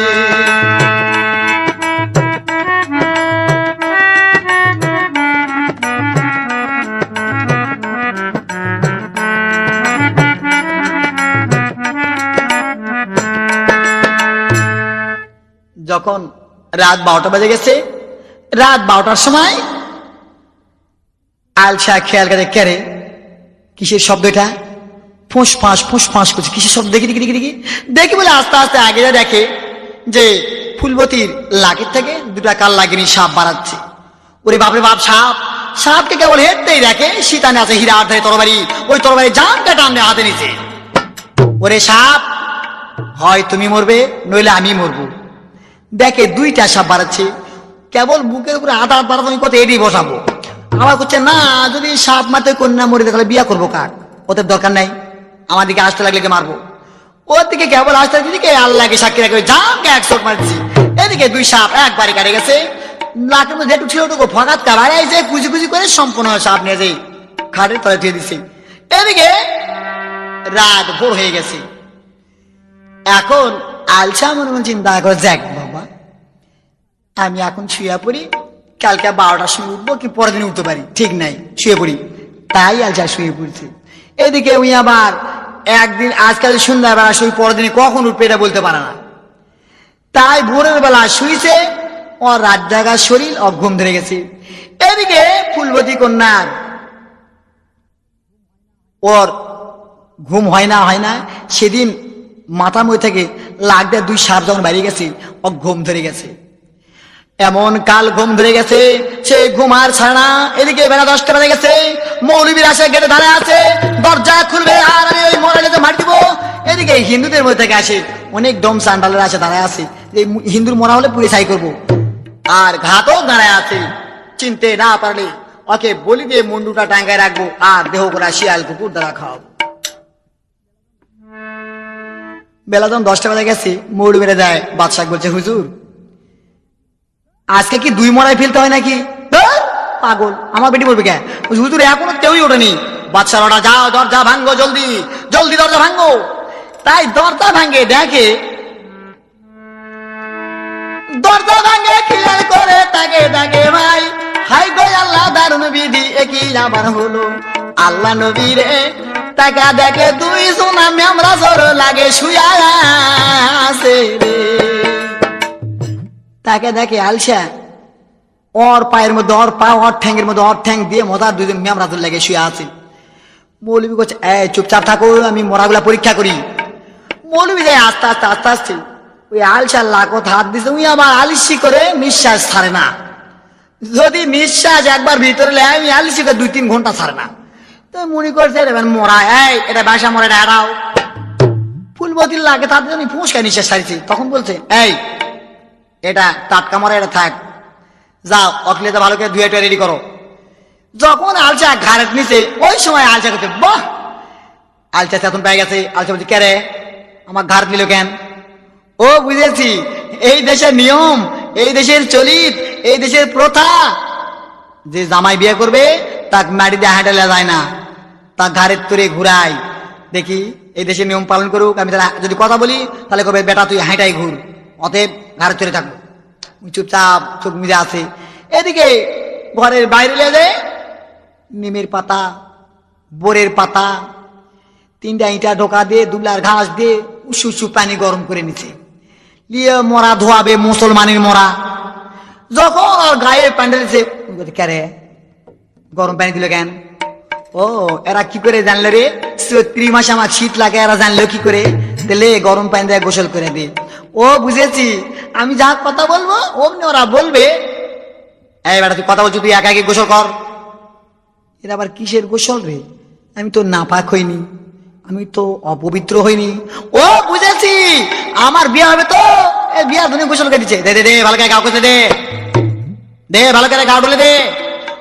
যখন রাত 12টা বেজে গেছে, রাত 12টার সময় আলসা খেয়াল করে, কেরে কিসের শব্দ এটা? ফুঁস ফাঁস করছে, কিসের শব্দ? দেখি দেখি দেখি দেখি বলে আস্তে আস্তে আগে যা দেখে যে ফুলবতীর লাকের থেকে 2টা কাল লাগিনি সাপ বাড়াচ্ছে। ওরে বাপরে বাপ, সাপকে কেবল হেঁটতেই দেখে শীতানে আছে হীরা ধারে তরবারি, ওই তরবারি জানটা টানলে হাতে নিচে। ওরে সাপ, হয় তুমি মরবে নইলে আমি মরবো। দেখে 2টা সাপ বাড়াচ্ছে, কেবল বুকের উপরে আধা বাড়াতে আমি কত এটি বসাবো। আবার করছে না, যদি সাপ মারতে কন্যা মরে তাহলে বিয়া করবো কাক, ওদের দরকার নাই, আমার দিকে আসতে লাগলে মারবো। ওর দিকে কেবল আসতে দিকে আল্লাহকে সাক্ষী রাখবে, জানকে 1 শট মারছি। এদিকে 2 সাপ একবারে কাটে গেছে, লাকের মধ্যে একটু ছিল ওটুকু ফগাত কাবারে আইছে, কুচি করে সম্পূর্ণ সাপ নিয়ে যাই খাটের তলে দিয়ে দিছে। এদিকে রাত ভোর হয়ে গেছে। এখন আলসা মনে মনে চিন্তা করে, যাক বাবা আমি এখন শুয়ে পড়ি, কালকে 12টার সময় উঠবো কি পরের দিন উঠতে পারি, ঠিক নাই, শুয়ে পড়ি। তাই আলসা শুয়ে পড়ছে। এদিকে উনি আবার একদিন আজকাল সন্ধ্যাবেলা শুই, পরের দিনে কখন উঠবে এটা বলতে পারে না। তাই ভোরের বেলা শুইছে, ওর রাত জাগার শরীর ও ঘুম ধরে গেছে। এদিকে ফুলবতী কন্যার ওর ঘুম হয় না সেদিন মাথা মুখ থেকে লাখ দিয়ে 2 সাপ যখন বেরিয়ে গেছে, ও ঘুম ধরে গেছে। এমন কাল ঘুম ধরে গেছে, সে ঘুম আর ছাড়ে না। এদিকে বেলা 10টা বেজে গেছে, মৌলবীর আসে গেটে দাঁড়ায় আছে, দরজা খুলবে আর আমি ওই মরালে মার দিব। এদিকে হিন্দুদের মধ্যে থেকে আসে অনেক ডোম চান্ডালের আসে দাঁড়ায় আছে, যে হিন্দুর মরা হলে পুলিশ হাই করবো। আর ঘাতক দাঁড়ায় আছে, চিনতে না পারলে ওকে বলি দিয়ে মুন্ডুটা টাঙ্গায় রাখবো আর দেহ করা শিয়াল কুকুর দ্বারা খাওয়াবো। বেলা যখন 10টা বেজে গেছে, মৌল বেড়ে যায়। বাদশাহ বলছে, হুজুর আজকে কি 2 মরাই ফেলতে হয় নাকি? পাগল, আমার বেটি বলবে কে? হুজুর এখনো কেউই ওঠেনি। বাদশাহ ওটা, যাও দরজা ভাঙ্গো, জলদি জলদি দরজা ভাঙ্গো। তাই দরজা ভাঙ্গে দেখে, দরজা ভাঙ্গে খেয়াল করে তাকে তাকে ভাই, হাই গো আল্লাহ দারুন বিধি একই আবার হলো। আল্লাহ নবী রে টাকা দেখে 2 সোনা মেমরা জোর লাগে শুয়া আছে রে। তাকে দেখে আলসা ওর পায়ের মধ্যে ওর পা, ওর ঠ্যাঙ্গের মধ্যে ওর ঠ্যাং দিয়ে মজার 2 মেমরা জোর লাগে শুয়ে আছে। মৌলবী বলছে, এই চুপচাপ থাকো, আমি মরাগুলা পরীক্ষা করি। মৌলবী যায় আস্তে আস্তে আস্তে আস্তে, ওই আলসার লাকত হাত দিছে, উনি আবার আলিসি করে নিঃশ্বাস ছাড়ে না। যদি নিঃশ্বাস একবার ভিতরে লে, আমি আলিসি করে 2-3 ঘন্টা ছাড়ে না। তো মনে করছে মরা, এই এটা বাসা মরা, এটা হারাও। ফুলবতীর লাগে তার জন্য ফুঁসকা নিঃশ্বাস ছাড়ছে। তখন বলছে, এই এটা টাটকা মরা, এটা থাক, যাও অকলেতে ভালো করে 2টা রেডি করো। যখন আলসা ঘাড়ের নিচে, ওই সময় আলসা করতে, বাহ, আলসা চেতন পেয়ে গেছে। আলসা বলছে, কে রে আমার ঘাড় নিল কেন? ও বুঝেছি, এই দেশের নিয়ম, এই দেশের চলিত, এই দেশের প্রথা, যে জামাই বিয়ে করবে তাকে মাটি দিয়ে হাঁটালে যায় না, তা ঘাড়ের তুরে ঘুরাই। দেখি এই দেশের নিয়ম পালন করুক, আমি তারা যদি কথা বলি তাহলে কবে বেটা তুই হাঁটাই ঘুর, অতএব ঘাড়ের তুরে থাকবো। চুপচাপ চোখ মিজে আছে। এদিকে ঘরের বাইরে লেগে নিমের পাতা, বোরের পাতা, 3টা ইটা ঢোকা দিয়ে, দুবলার ঘাস দিয়ে উসু পানি গরম করে নিছে, নিয়ে মরা ধোয়াবে, মুসলমানের মরা। যখন ওর গায়ে প্যান্ডেল দিছে, কে গরম পানি দিল কেন? ও এরা কি করে জানলে রে? 34 মাস আমার শীত লাগে, এরা জানলো কি করে? তাহলে গরম পানি দিয়ে গোসল করে দে। ও বুঝেছি, আমি যা কথা বলবো অমনি ওরা বলবে, এই বেটা তুই কথা বলছি, তুই একা একে গোসল কর। এরা আবার কিসের গোসল রে? আমি তো নাপাক হইনি, আমি তো অপবিত্র হইনি। ও বুঝেছি, আমার বিয়ে হবে তো, এই বিয়া ধরে গোসল করে দিচ্ছে, দে দে দে ভালো করে গা করতে দে, দে ভালো করে গা ডলে দে।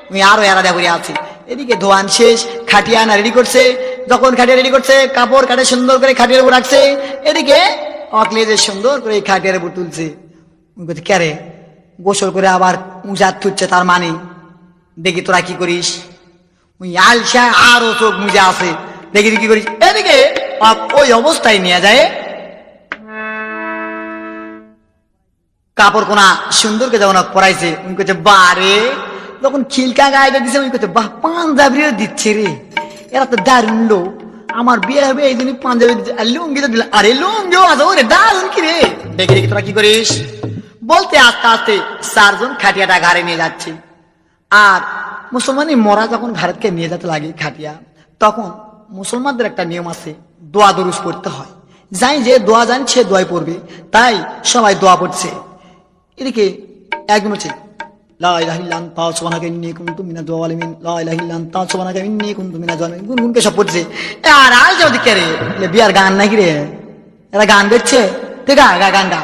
আমি আরো এরা দেয়া করে আছি। এদিকে ধোয়ান শেষ, খাটিয়া না রেডি করছে। যখন খাটিয়া রেডি করছে, কাপড় কাটে সুন্দর করে খাটিয়ার উপর রাখছে। এদিকে অকলে যে সুন্দর করে খাটিয়ার উপর তুলছে। কে রে গোসল করে আবার উঁচার থুচ্ছে, তার মানে দেখি তোরা কি করিস। ওই আলসা আরো চোখ মুজে আছে, দেখি কি করিস। এদিকে ওই অবস্থায় নিয়ে যায়, কাপড় কোনা সুন্দরকে যখন পরাইছে, উনি করছে বারে, যখন খিলকা গায়ে দিচ্ছে, উনি করছে বাহ, পাঞ্জাবিও দিচ্ছে রে, এরা তো দারুণ লোক, আমার বিয়ে হবে এই জন্য পাঞ্জাবি দিচ্ছে, লুঙ্গি তো দিল, আরে লুঙ্গিও আছে ওরে, দারুণ কি রে, দেখি দেখি তোরা কি করিস। বলতে আস্তে আস্তে 4 জন খাটিয়াটা ঘাড়ে নিয়ে যাচ্ছে। আর মুসলমানি মরা যখন ঘাড়কে নিয়ে যেতে লাগে খাটিয়া, তখন মুসলমানদের একটা নিয়ম আছে, দোয়া দরুজ পড়তে হয়। যাই যে দোয়া জানি সে দোয়াই পড়বে, তাই সবাই দোয়া পড়ছে। এদিকে একদম হচ্ছে লা ইলাহা ইল্লা আনতা সুবহানাকা ইন্নী কুনতু মিনাজ জালিমিন, লা ইলাহা ইল্লা আনতা সুবহানাকা ইন্নী কুনতু মিনাজ জালিমিন, গুনগুনকে সব পড়ছে। আর আজ যদি কে রে বিয়ার গান নাকি রে, এরা গান দেখছে, ঠিক আছে গান গা,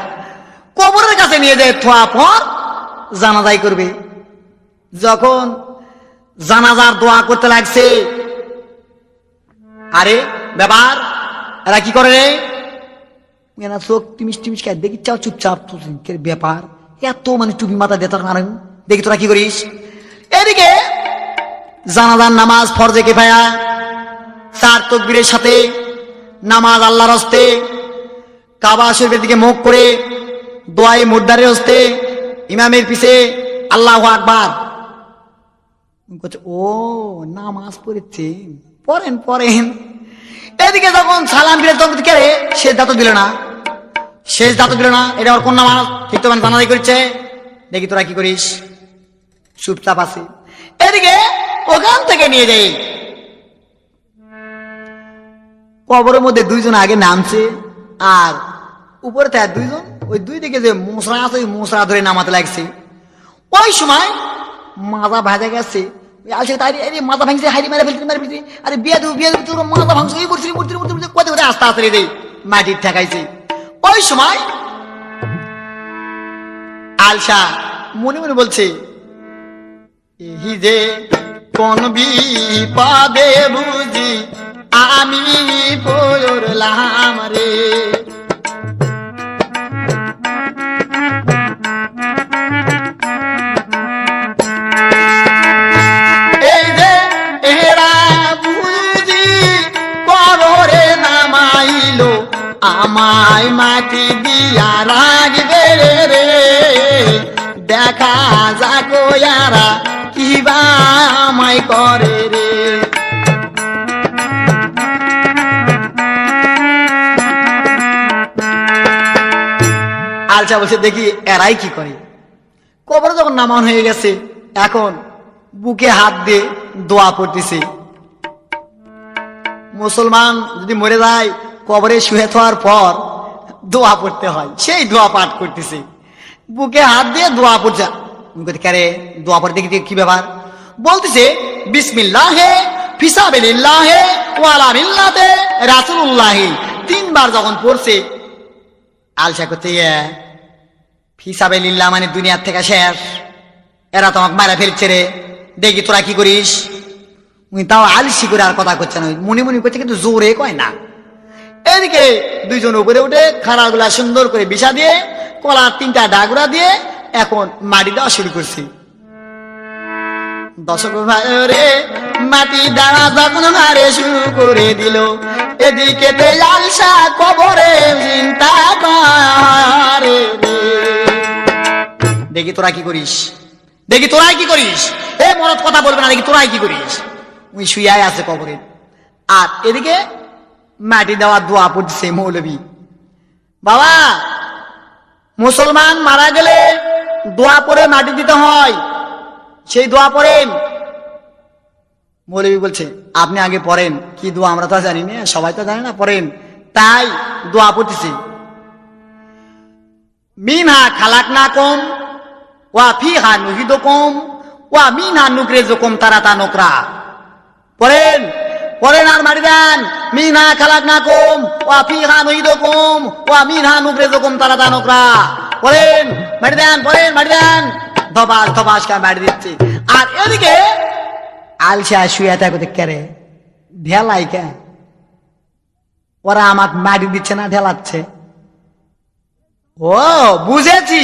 কবরের কাছে নিয়ে যায় থোয়া পর জানাজাই করবে। যখন জানাজার দোয়া করতে লাগছে, আরে ব্যাপার এরা কি করে রে, এরা চোখ টিমিস টিমিস খায়, দেখি চাও চুপচাপ, ব্যাপার এত মানে টুপি মাথা দিয়ে তোরা, দেখি তোরা কি করিস। এদিকে জানাজার নামাজ ফরজে কিফায়া, 4 তাকবীরের সাথে নামাজ আল্লাহর হস্তে, কাবা শরীফের দিকে মুখ করে দোয়াই মুর্দারের হস্তে, ইমামের পিছে আল্লাহু আকবার। ও নামাজ পড়েছেন, পড়েন পড়েন। এদিকে যখন সালাম ফিরে তখন কে রে শেষ দাঁত দিল না, শেষ দাঁত দিল না। এটা ওর কোন নামাজ? ঠিক তো জানাজাই করছে। দেখি তোরা কি করিস, চুপচাপ আছে। এদিকে ওখান থেকে নিয়ে যাই কবরের মধ্যে দুইজন আগে নামছে, আর উপরে তার দুইজন ওই দুই দিকে যে মশলা আছে ওই মশলা ধরে নামাতে লাগছে। ওই সময় মাজা ভাজা গেছে, মাথা ভাঙছে, হাইরি মারা ফেলতে মারা ফেলছে। আরে বিয়ে দেবো বিয়ে দেবো, তোর মাথা ভাঙছে, এই করছিলি করছিলি করছিলি কত করে আস্তে আস্তে রে মাটির ঠেকাইছে। ওই সময় আলসা মনে মনে বলছে, এই যে কোন বিপদে বুঝি আমি পড়লাম রে। এই যে এরা বুঝি কররে নামাইলো, আমায় মাটি দিয়া রাখবে রে। দেখা যাক ইয়ারা কিবা আমায় করে রে। আলচা বলছে দেখি এরাই কি করে। কবরে যখন নামান হয়ে গেছে, এখন বুকে হাত দিয়ে দোয়া পড়তেছে। মুসলমান যদি মরে যায় কবরে শুয়ে থাকার পর দোয়া পড়তে হয়, সেই দোয়া পাঠ করতেছে, বুকে হাত দিয়ে দোয়া পড়ছে। কারে দোয়া পড়তে কি ব্যাপার? বলতেছে বিসমিল্লাহে ফিসাবিলিল্লাহে ওয়ালা মিল্লাতে রাসূলুল্লাহি। তিনবার যখন পড়ছে আলসা করতে, ফিসাবিলিল্লাহ মানে দুনিয়ার থেকে শেষ, এরা তোমাকে মারা ফেলছে রে, দেখি তোরা কি করিস। তাও আলসি করে আর কথা করছে না, মনে মনে করছে কিন্তু জোরে কয় না। এদিকে দুইজন উপরে উঠে খাড়াগুলা সুন্দর করে বিছা দিয়ে কলার তিনটা ডাগুরা দিয়ে এখন মাটি দেওয়া শুরু করছি। দর্শক ভাই রে, মাটি দাঁড়া যখন মারে শুরু করে দিল, এদিকে আলসা কবরে চিন্তা করে। দেখি তোরা কি করিস, দেখি তোরাই কি করিস। এ মরদ কথা বলবে না, দেখি তোরাই কি করিস। উনি শুয়াই আছে কবরে, আর এদিকে মাটি দেওয়া দোয়া পড়ছে মৌলবী। বাবা, মুসলমান মারা গেলে দোয়া পড়ে মাটি দিতে হয়, সেই দোয়া পড়েন। মৌলবী বলছে আপনি আগে পড়েন। কি দোয়া আমরা তো জানি না, সবাই তো জানে না, পড়েন। তাই দোয়া পড়তেছে, মিনহা খালাকনাকুম ওয়া ফিহা নুইদুকুম ওয়া মিনহা নুখরিজুকুম তারাতান উখরা। পড়েন পড়েন আর মাটি দেন। মিনহা খালাকনাকুম ওয়া ফিহা নুইদুকুম ওয়া মিনহা নুখরিজুকুম তারাতান উখরা। পড়েন মাটি দেন, পড়েন মাটি দেন। ধবাস ধবাস করে মাটি দিচ্ছে। আর এদিকে আলসা শুয়ে থাকতে কেরে ঢেলাই কে, ওরা আমার মাটি দিচ্ছে না, ঢেলাচ্ছে। ও বুঝেছি,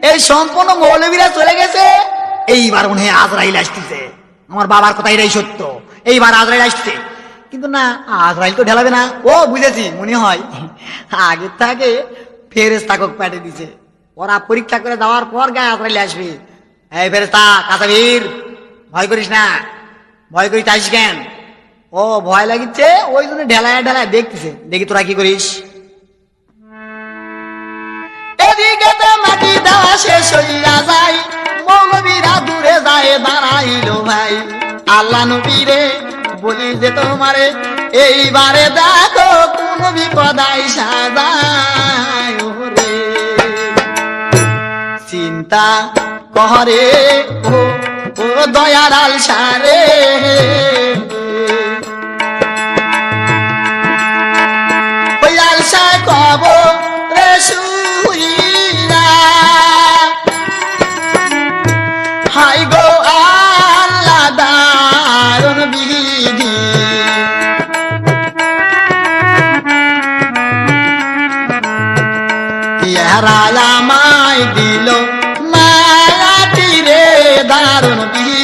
এই সম্পূর্ণ মৌলবীরা চলে গেছে, এইবার মনে হয় আজরাইল আসতেছে। আমার বাবার কথা এটাই সত্য, এইবার আজরাইল আসতেছে। কিন্তু না, আজরাইল তো ঢেলাবে না। ও বুঝেছি, মনে হয় আগে থাকে ফেরেশতাকে পাঠিয়ে দিছে, ওরা পরীক্ষা করে দেওয়ার পর গায়ে আজরাইল আসবে। এই ফেরেশতা কাসাবীর, ভয় করিস না, ভয় করিস আসিস কেন? ও ভয় লাগিচ্ছে, ওই জন্য ঢেলায় ঢেলায় দেখতেছে, দেখি তোরা কি করিস। এদিকে মাটি দেওয়া শেষ হইয়া যায়, মৌলবীরা দূরে যায় দাঁড়াইল ভাই। আল্লাহ নবীরে বলি যে তোমারে এইবারে দেখো কোন বিপদ আইসা যায় রে। চিন্তা করে ও দয়ার আলসা রে, ওই আলসা কবরে শুইয়া হাই গো আল্লাহ দারুণ বিধি। আমায় দিল মায়াটি রে দারুণ বিধি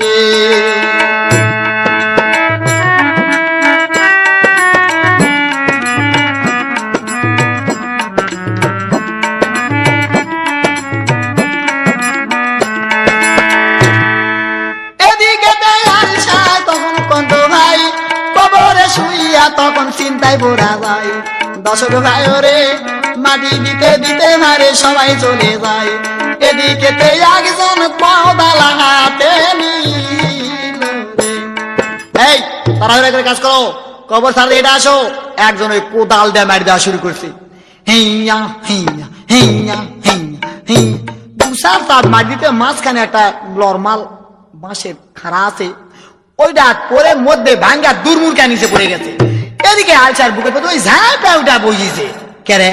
রে। দর্শক ভাই রে মাটি দিতে দিতে মারে সবাই চলে যায়, এদিকে একজন পদালা হাতে নিল রে। এই তাড়াহুড়া করে কাজ করো, কবর ছাড়লে এটা আসো। একজন ওই কোদাল দিয়ে মারি দেওয়া শুরু করছে, হেইয়া হেইয়া হেইয়া হেইয়া হেইয়া। দুসার তার মারি দিতে মাঝখানে একটা নরমাল বাঁশের খাড়া আছে, ওইটা পরে মধ্যে ভাঙ্গা দুর্মুরকা নিচে পড়ে গেছে। এদিকে আলসার বুকে পেতে ওই ঝাঁটা ওটা বসিয়েছে। কে রে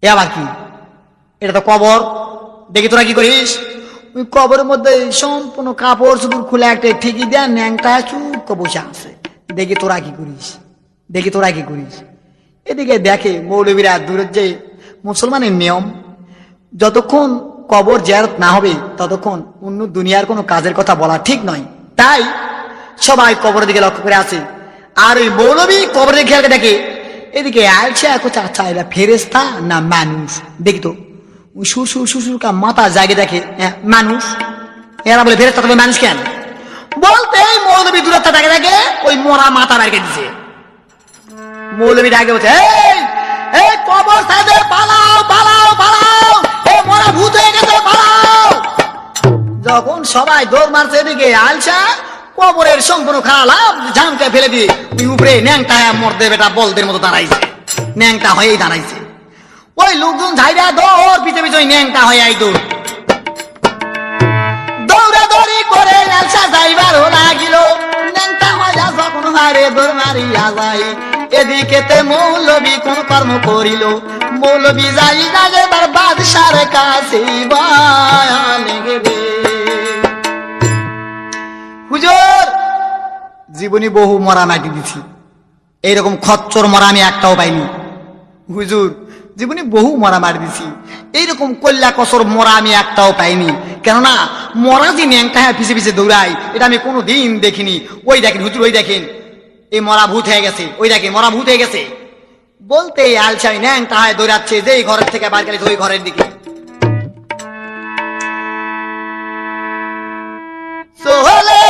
এ আবার কি? এটা তো কবর, দেখি তোরা কি করিস? ওই কবরের মধ্যে সম্পূর্ণ কাপড় চুপড় খুলে একটা ঠিকই দেয়া ন্যাংটা চুপ বসে আছে। দেখি তোরা কি করিস, দেখি তোরা কি করিস। এদিকে দেখে মৌলবীরা দূরের যে মুসলমানের নিয়ম, যতক্ষণ কবর জিয়ারত না হবে ততক্ষণ অন্য দুনিয়ার কোনো কাজের কথা বলা ঠিক নয়। তাই সবাই কবরের দিকে লক্ষ্য করে আছে। আর ওই মৌলবী কবরের খেয়াল দেখে এদিকে আলসা চাচা এরা ফেরেস্তা না মানুষ। দেখি তো সুর সুর সুর মাথা জায়গায় দেখে মানুষ, এরা বলে ফেরেস্তা, তবে মানুষ কেন? বলতে মৌলবী দূরত্ব দেখে দেখে ওই মরা মাথা বেরকে দিছে। মৌলবী ডাকে বলছে, এই কবর সাইডে পালাও পালাও পালাও, এই মরা ভূত হয়ে গেছে পালাও। যখন সবাই দৌড় মারছে এদিকে আলসা কবরের সম্পূর্ণ খারাপ ঝামকে ফেলে দিয়ে ওই উপরে ন্যাংটা মরদে বেটা বলদের মতো দাঁড়াইছে, ন্যাংটা হয়েই দাঁড়াইছে। ওই লোকজন ঝাইরা দৌড় পিছে পিছে ওই ন্যাংটা হয়ে আই দৌড় দৌড়াদৌড়ি করে আলসা যাইবার লাগিল। ন্যাংটা হইয়া যখন হারে দৌড় মারিয়া যায়, এদিকে তে মৌলবী কোন কর্ম করিল। মৌলবী যাই লাগে তার বাদশার কাছে বয়ানে গেবে, হুজুর জীবনী বহু মরা মাটি দিছি, এইরকম খচ্চর মরা আমি একটাও পাইনি। হুজুর জীবনে বহু মরা মারি দিছি, এইরকম কল্যা কসর মরা আমি একটাও পাইনি। কেননা মরা যে ন্যাংটা পিছে পিছে দৌড়াই এটা আমি কোনো দিন দেখিনি। ওই দেখেন হুজুর, ওই দেখেন এই মরা ভূত হয়ে গেছে, ওই দেখেন মরা ভূত হয়ে গেছে। বলতে আলসা ন্যাংটা হয় দৌড়াচ্ছে যেই ঘরের থেকে বার গেছে ওই ঘরের দিকে। সোহলে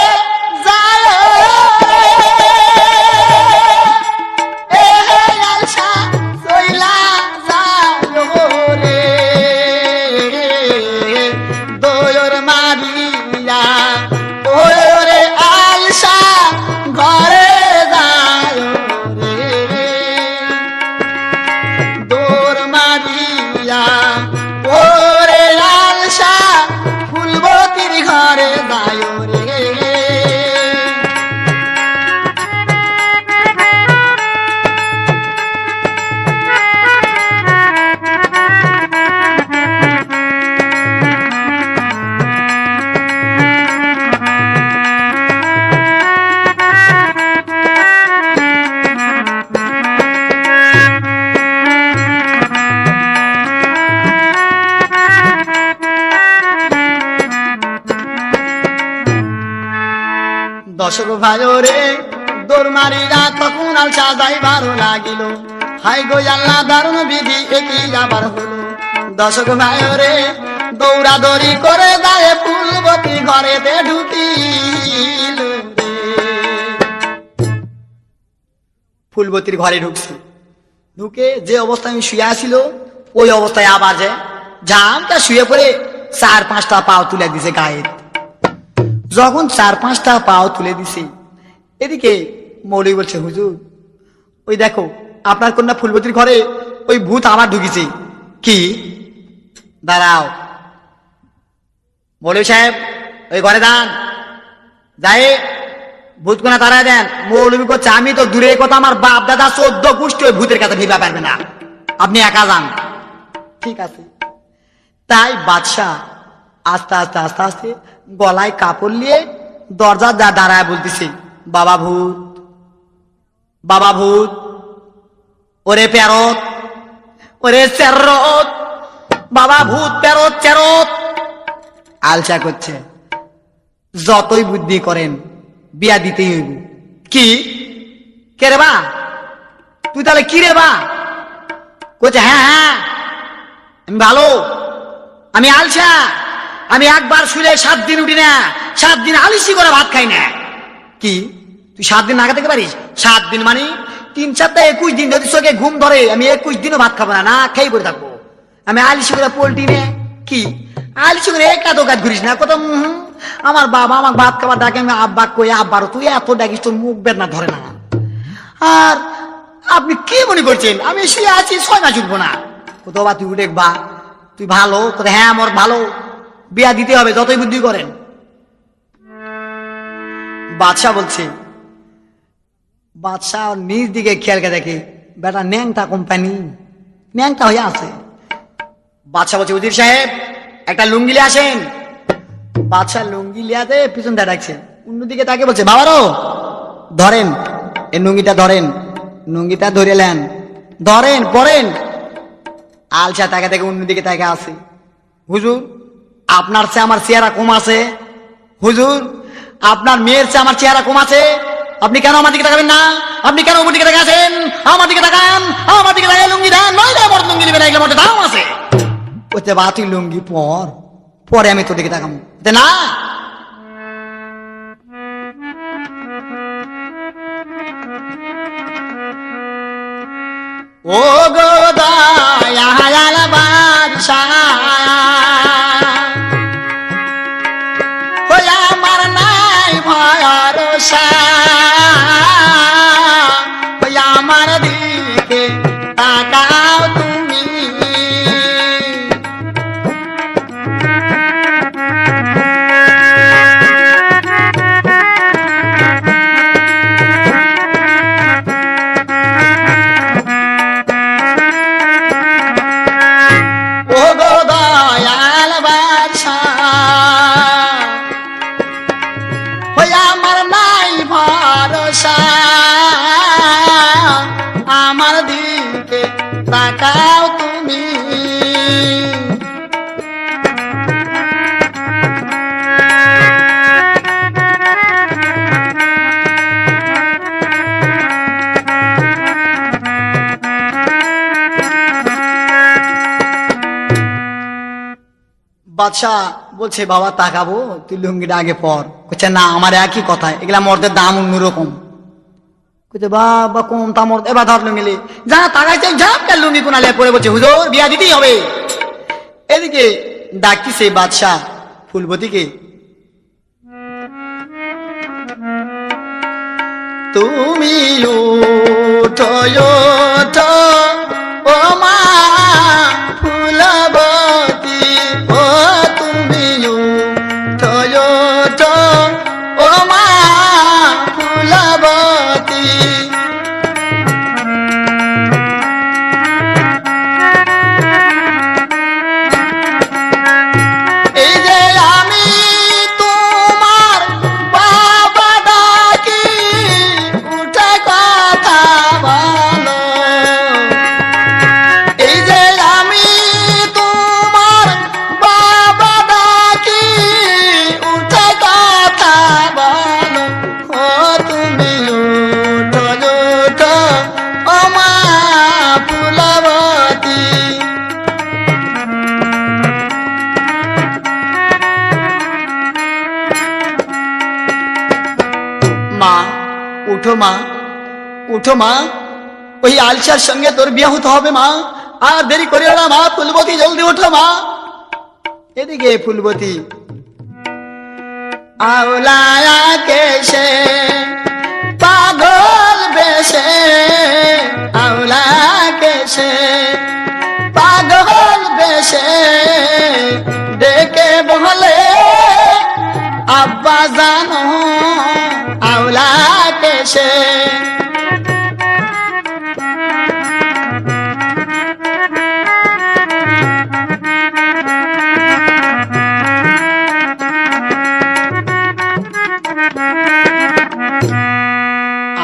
দর্শক ভাই রে দৌড় মারিয়া তখন আলসা যাইবার লাগিল। হাই গো আল্লাহ দারুণ বিধি একই যাবার হলো। দর্শক ভাই রে দৌড়াদৌড়ি করে যায় ফুলবতী ঘরেতে ঢুকিল। ফুলবতীর ঘরে ঢুকছে, ঢুকে যে অবস্থায় আমি শুয়ে আসিল ওই অবস্থায় আবার যে ঝামটা শুয়ে পড়ে 4-5টা পাও তুলে দিছে গায়ে। যখন 4-5টা পাও তুলে দিছে এদিকে মৌলবী বলছে, হুজুর ওই দেখো আপনার কন্যা ফুলবতীর ঘরে ওই ভূত আমার ঢুকিছে। কি? দাঁড়াও মৌলবী সাহেব, ওই ঘরে দান যাই ভূত কোনা তারা দেন। মৌলবী করছে, আমি তো দূরে কথা, আমার বাপ দাদা 14 গোষ্ঠী ওই ভূতের কাছে ভিড়া পারবে না, আপনি একা যান। ঠিক আছে। তাই বাদশাহ আস্তে আস্তে আস্তে আস্তে গলায় কাপড় নিয়ে দরজা দাঁড়ায় বলতেছে, বাবা ভূত, বাবা ভূত, ওরে পেরত, ওরে চেরত, বাবা ভূত পেরত চেরত। আলসা করছে, যতই বুদ্ধি করেন বিয়া দিতেই হইব। কি? কে রে বা? তুই তাহলে কি রে বা? করছে, হ্যাঁ হ্যাঁ আমি ভালো, আমি আলসা, আমি একবার শুলে 7 দিন উঠি না, 7 দিন আলিশি করে ভাত খাই না। কি তুই 7 দিন না খেতে পারিস? 7 দিন মানে 3 সপ্তাহ 21 দিন যদি চোখে ঘুম ধরে আমি 21 দিনও ভাত খাবো না, না খেয়ে পড়ে থাকবো। আমি আলিশি করে পোল্ট্রি নে কি আলিশি করে একা তো কাজ ঘুরিস না কত। আমার বাবা আমার ভাত খাবার ডাকে, আমি আব্বা কই আব্বারও তুই এত ডাকিস তোর মুখ বেদনা ধরে না। আর আপনি কি মনে করছেন আমি শুয়ে আছি 6 মাস উঠবো না? কোথাও বা তুই উঠে বা তুই ভালো কোথায়? হ্যাঁ আমার ভালো, বিয়া দিতে হবে যতই বুদ্ধি করেন। বাদশাহ বলছে, বাদশাহ নিজ দিকে খেয়ালকে দেখে বেটা ন্যাংটা কোম্পানি ন্যাংটা হয়ে আছে। বাদশাহ বলছে উজির সাহেব একটা লুঙ্গি লিয়ে আসেন। বাদশাহ লুঙ্গি লিয়াতে পিছন দিয়ে ডাকছে, অন্যদিকে তাকে বলছে বাবারও ধরেন এই লুঙ্গিটা ধরেন, লুঙ্গিটা ধরে নেন ধরেন পরেন। আলসা তাকে দেখে অন্যদিকে তাকে আছে, হুজুর আপনার চেয়ে আমার চেহারা কম আছে, হুজুর আপনার মেয়ের চেয়ে আমার চেহারা কম আছে, আপনি কেন আমার দিকে তাকাবেন না? আপনি কেন ওর দিকে তাকে আছেন? আমার দিকে তাকান, আমার দিকে তাকায় লুঙ্গি দেন, নইলে আমার লুঙ্গি নেবেন, এগুলো মোটে দাম আছে। ওতে বা তুই লুঙ্গি পরে আমি তোর দিকে তাকাবো না। ও গো দয়াল বাদশাহ ওই আমার নাই ভরসা, ওই আমার দিকে তাকাও তুমি। আমার দিকে তাকাও তুমি। বাদশাহ বলছে বাবা তাকাবো, তুই লুঙ্গিটা আগে পর। বলছে না আমার একই কথা, এগুলা মর্দের দাম অন্যরকম। বাবা কম তামর এবার ধর লুঙ্গি যা তাকাইছে ঝাপটা লুঙ্গি কোনালে পরে বলছে হুজুর বিয়া দিতেই হবে। এদিকে ডাকতেছে বাদশাহ ফুলবতীকে, তুমি উঠো ওঠো ও মা ফুলবতী, ও তুমি উঠো ওঠো ও মা ফুলবতী। এই যে আমি তোমার বাবা ডাকি উঠে কথা বলো, এই যে আমি তোমার বাবা ডাকি উঠে কথা বলো, ও তুমি উঠো উঠো ও মা ফুলবতী। মা উঠো মা উঠো মা, ওই আলসার সঙ্গে তোর বিয়ে হতে হবে মা, আর দেরি করিও না মা, ফুলবতী জলদি ওঠো মা। এদিকে ফুলবতী আওলায়া কেশে পাগল বেশে, আওলা কেশে পাগল বেশে ডেকে বলে আব্বা জানো আওলা কেশে।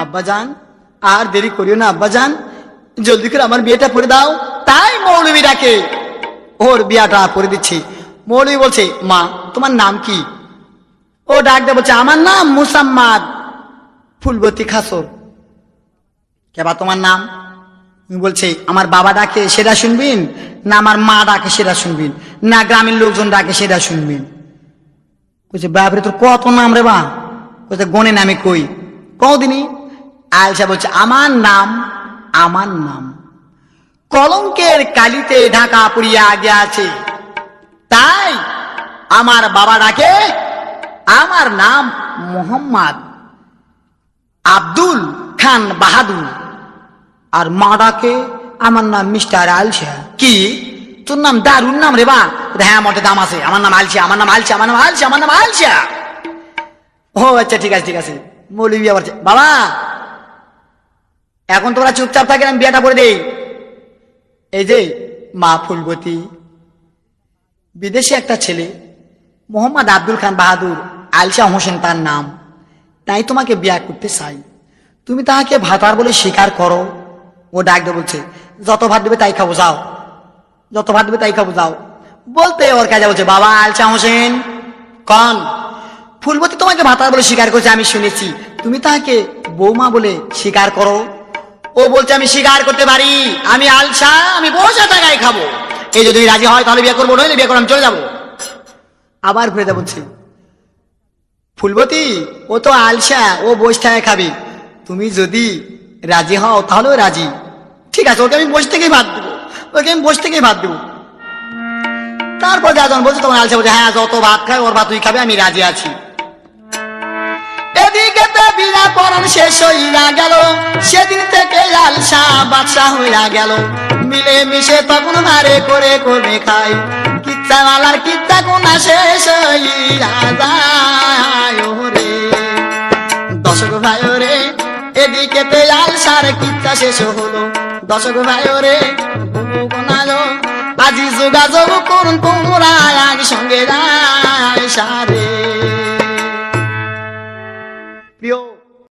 আব্বাজান আর দেরি করিও না আব্বাজান, জলদি করে আমার বিয়েটা পড়ে দাও। তাই মৌলবী ডাকে, ওর বিয়াটা পড়ে দিচ্ছি। মৌলবী বলছে মা তোমার নাম কি? ও ডাক দে বলছে আমার নাম মুসাম্মাদ ফুলবতী খাসর। কেবা তোমার নাম? বলছে আমার বাবা ডাকে সেটা শুনবেন, না আমার মা ডাকে সেটা শুনবেন, না গ্রামের লোকজন ডাকে সেটা শুনবেন। বলছে বাপরে তোর কত নাম রে বা? বলছে গনে নামে কই কদিনই আয়েশা বলছে আমার নাম কলঙ্কের কালিতে ঢাকা পড়িয়া গিয়াছে, তাই আমার বাবা ডাকে আমার নাম মোহাম্মদ আব্দুল খান বাহাদুর, আর মা ডাকে আমার নাম মিস্টার আলসা। কি তোর নাম দারুন নাম রে বা? হ্যাঁ মোটে দাম আছে, আমার নাম আলসা, আমার নাম আলসা, আমার নাম আলসা, আমার নাম আলসা। ও আচ্ছা ঠিক আছে ঠিক আছে। মৌলভী আবার বাবা এখন তোমরা চুপচাপ থাকেন, আমি বিয়েটা করে দেই। এই যে মা ফুলবতী, বিদেশে একটা ছেলে মোহাম্মদ আব্দুল খান বাহাদুর, আলসা হোসেন তার নাম, তাই তোমাকে বিয়ে করতে চাই, তুমি তাহাকে ভাতার বলে স্বীকার করো। ও ডাক দিয়ে বলছে যত ভাত দেবে তাই খাবো, যাও যত ভাত দেবে তাই খাবো, যাও। বলতে ওর কাজে বলছে বাবা আলসা হোসেন কন, ফুলবতী তোমাকে ভাতার বলে স্বীকার করছে আমি শুনেছি, তুমি তাকে বৌমা বলে স্বীকার করো। ও বলছে আমি স্বীকার করতে পারি, আমি আলসা, আমি বসে টাকায় খাবো, এই যদি রাজি হয় তাহলে বিয়ে করবো, নইলে বিয়ে করে আমি চলে যাবো। আবার ঘুরে যা বলছে ফুলবতী ও তো আলসা, ও বসে টাকায় খাবে, তুমি যদি রাজি হও তাহলে ও রাজি। ঠিক আছে, ওকে আমি বসে থেকেই ভাত দেবো, ওকে আমি বসে থেকেই ভাত দেবো। তারপর যখন বলছে তখন আলসা বলছে হ্যাঁ যত ভাত খায় ওর ভাত তুই খাবে, আমি রাজি আছি। এদিকে তো বিনা পরন শেষ হইয়া গেল, সেদিন থেকে আলসা বাদশা হইয়া গেল, মিলে মিশে তখন মারে করে করে খাই, কিচ্ছাওয়ালার কিচ্ছা কোনা শেষ হইয়া যায় রে। দর্শক ভাই রে এদিকে তে আলসার কিচ্ছা শেষ হলো, দর্শক ভাই রে আজি যোগাযোগ করুন তোমরা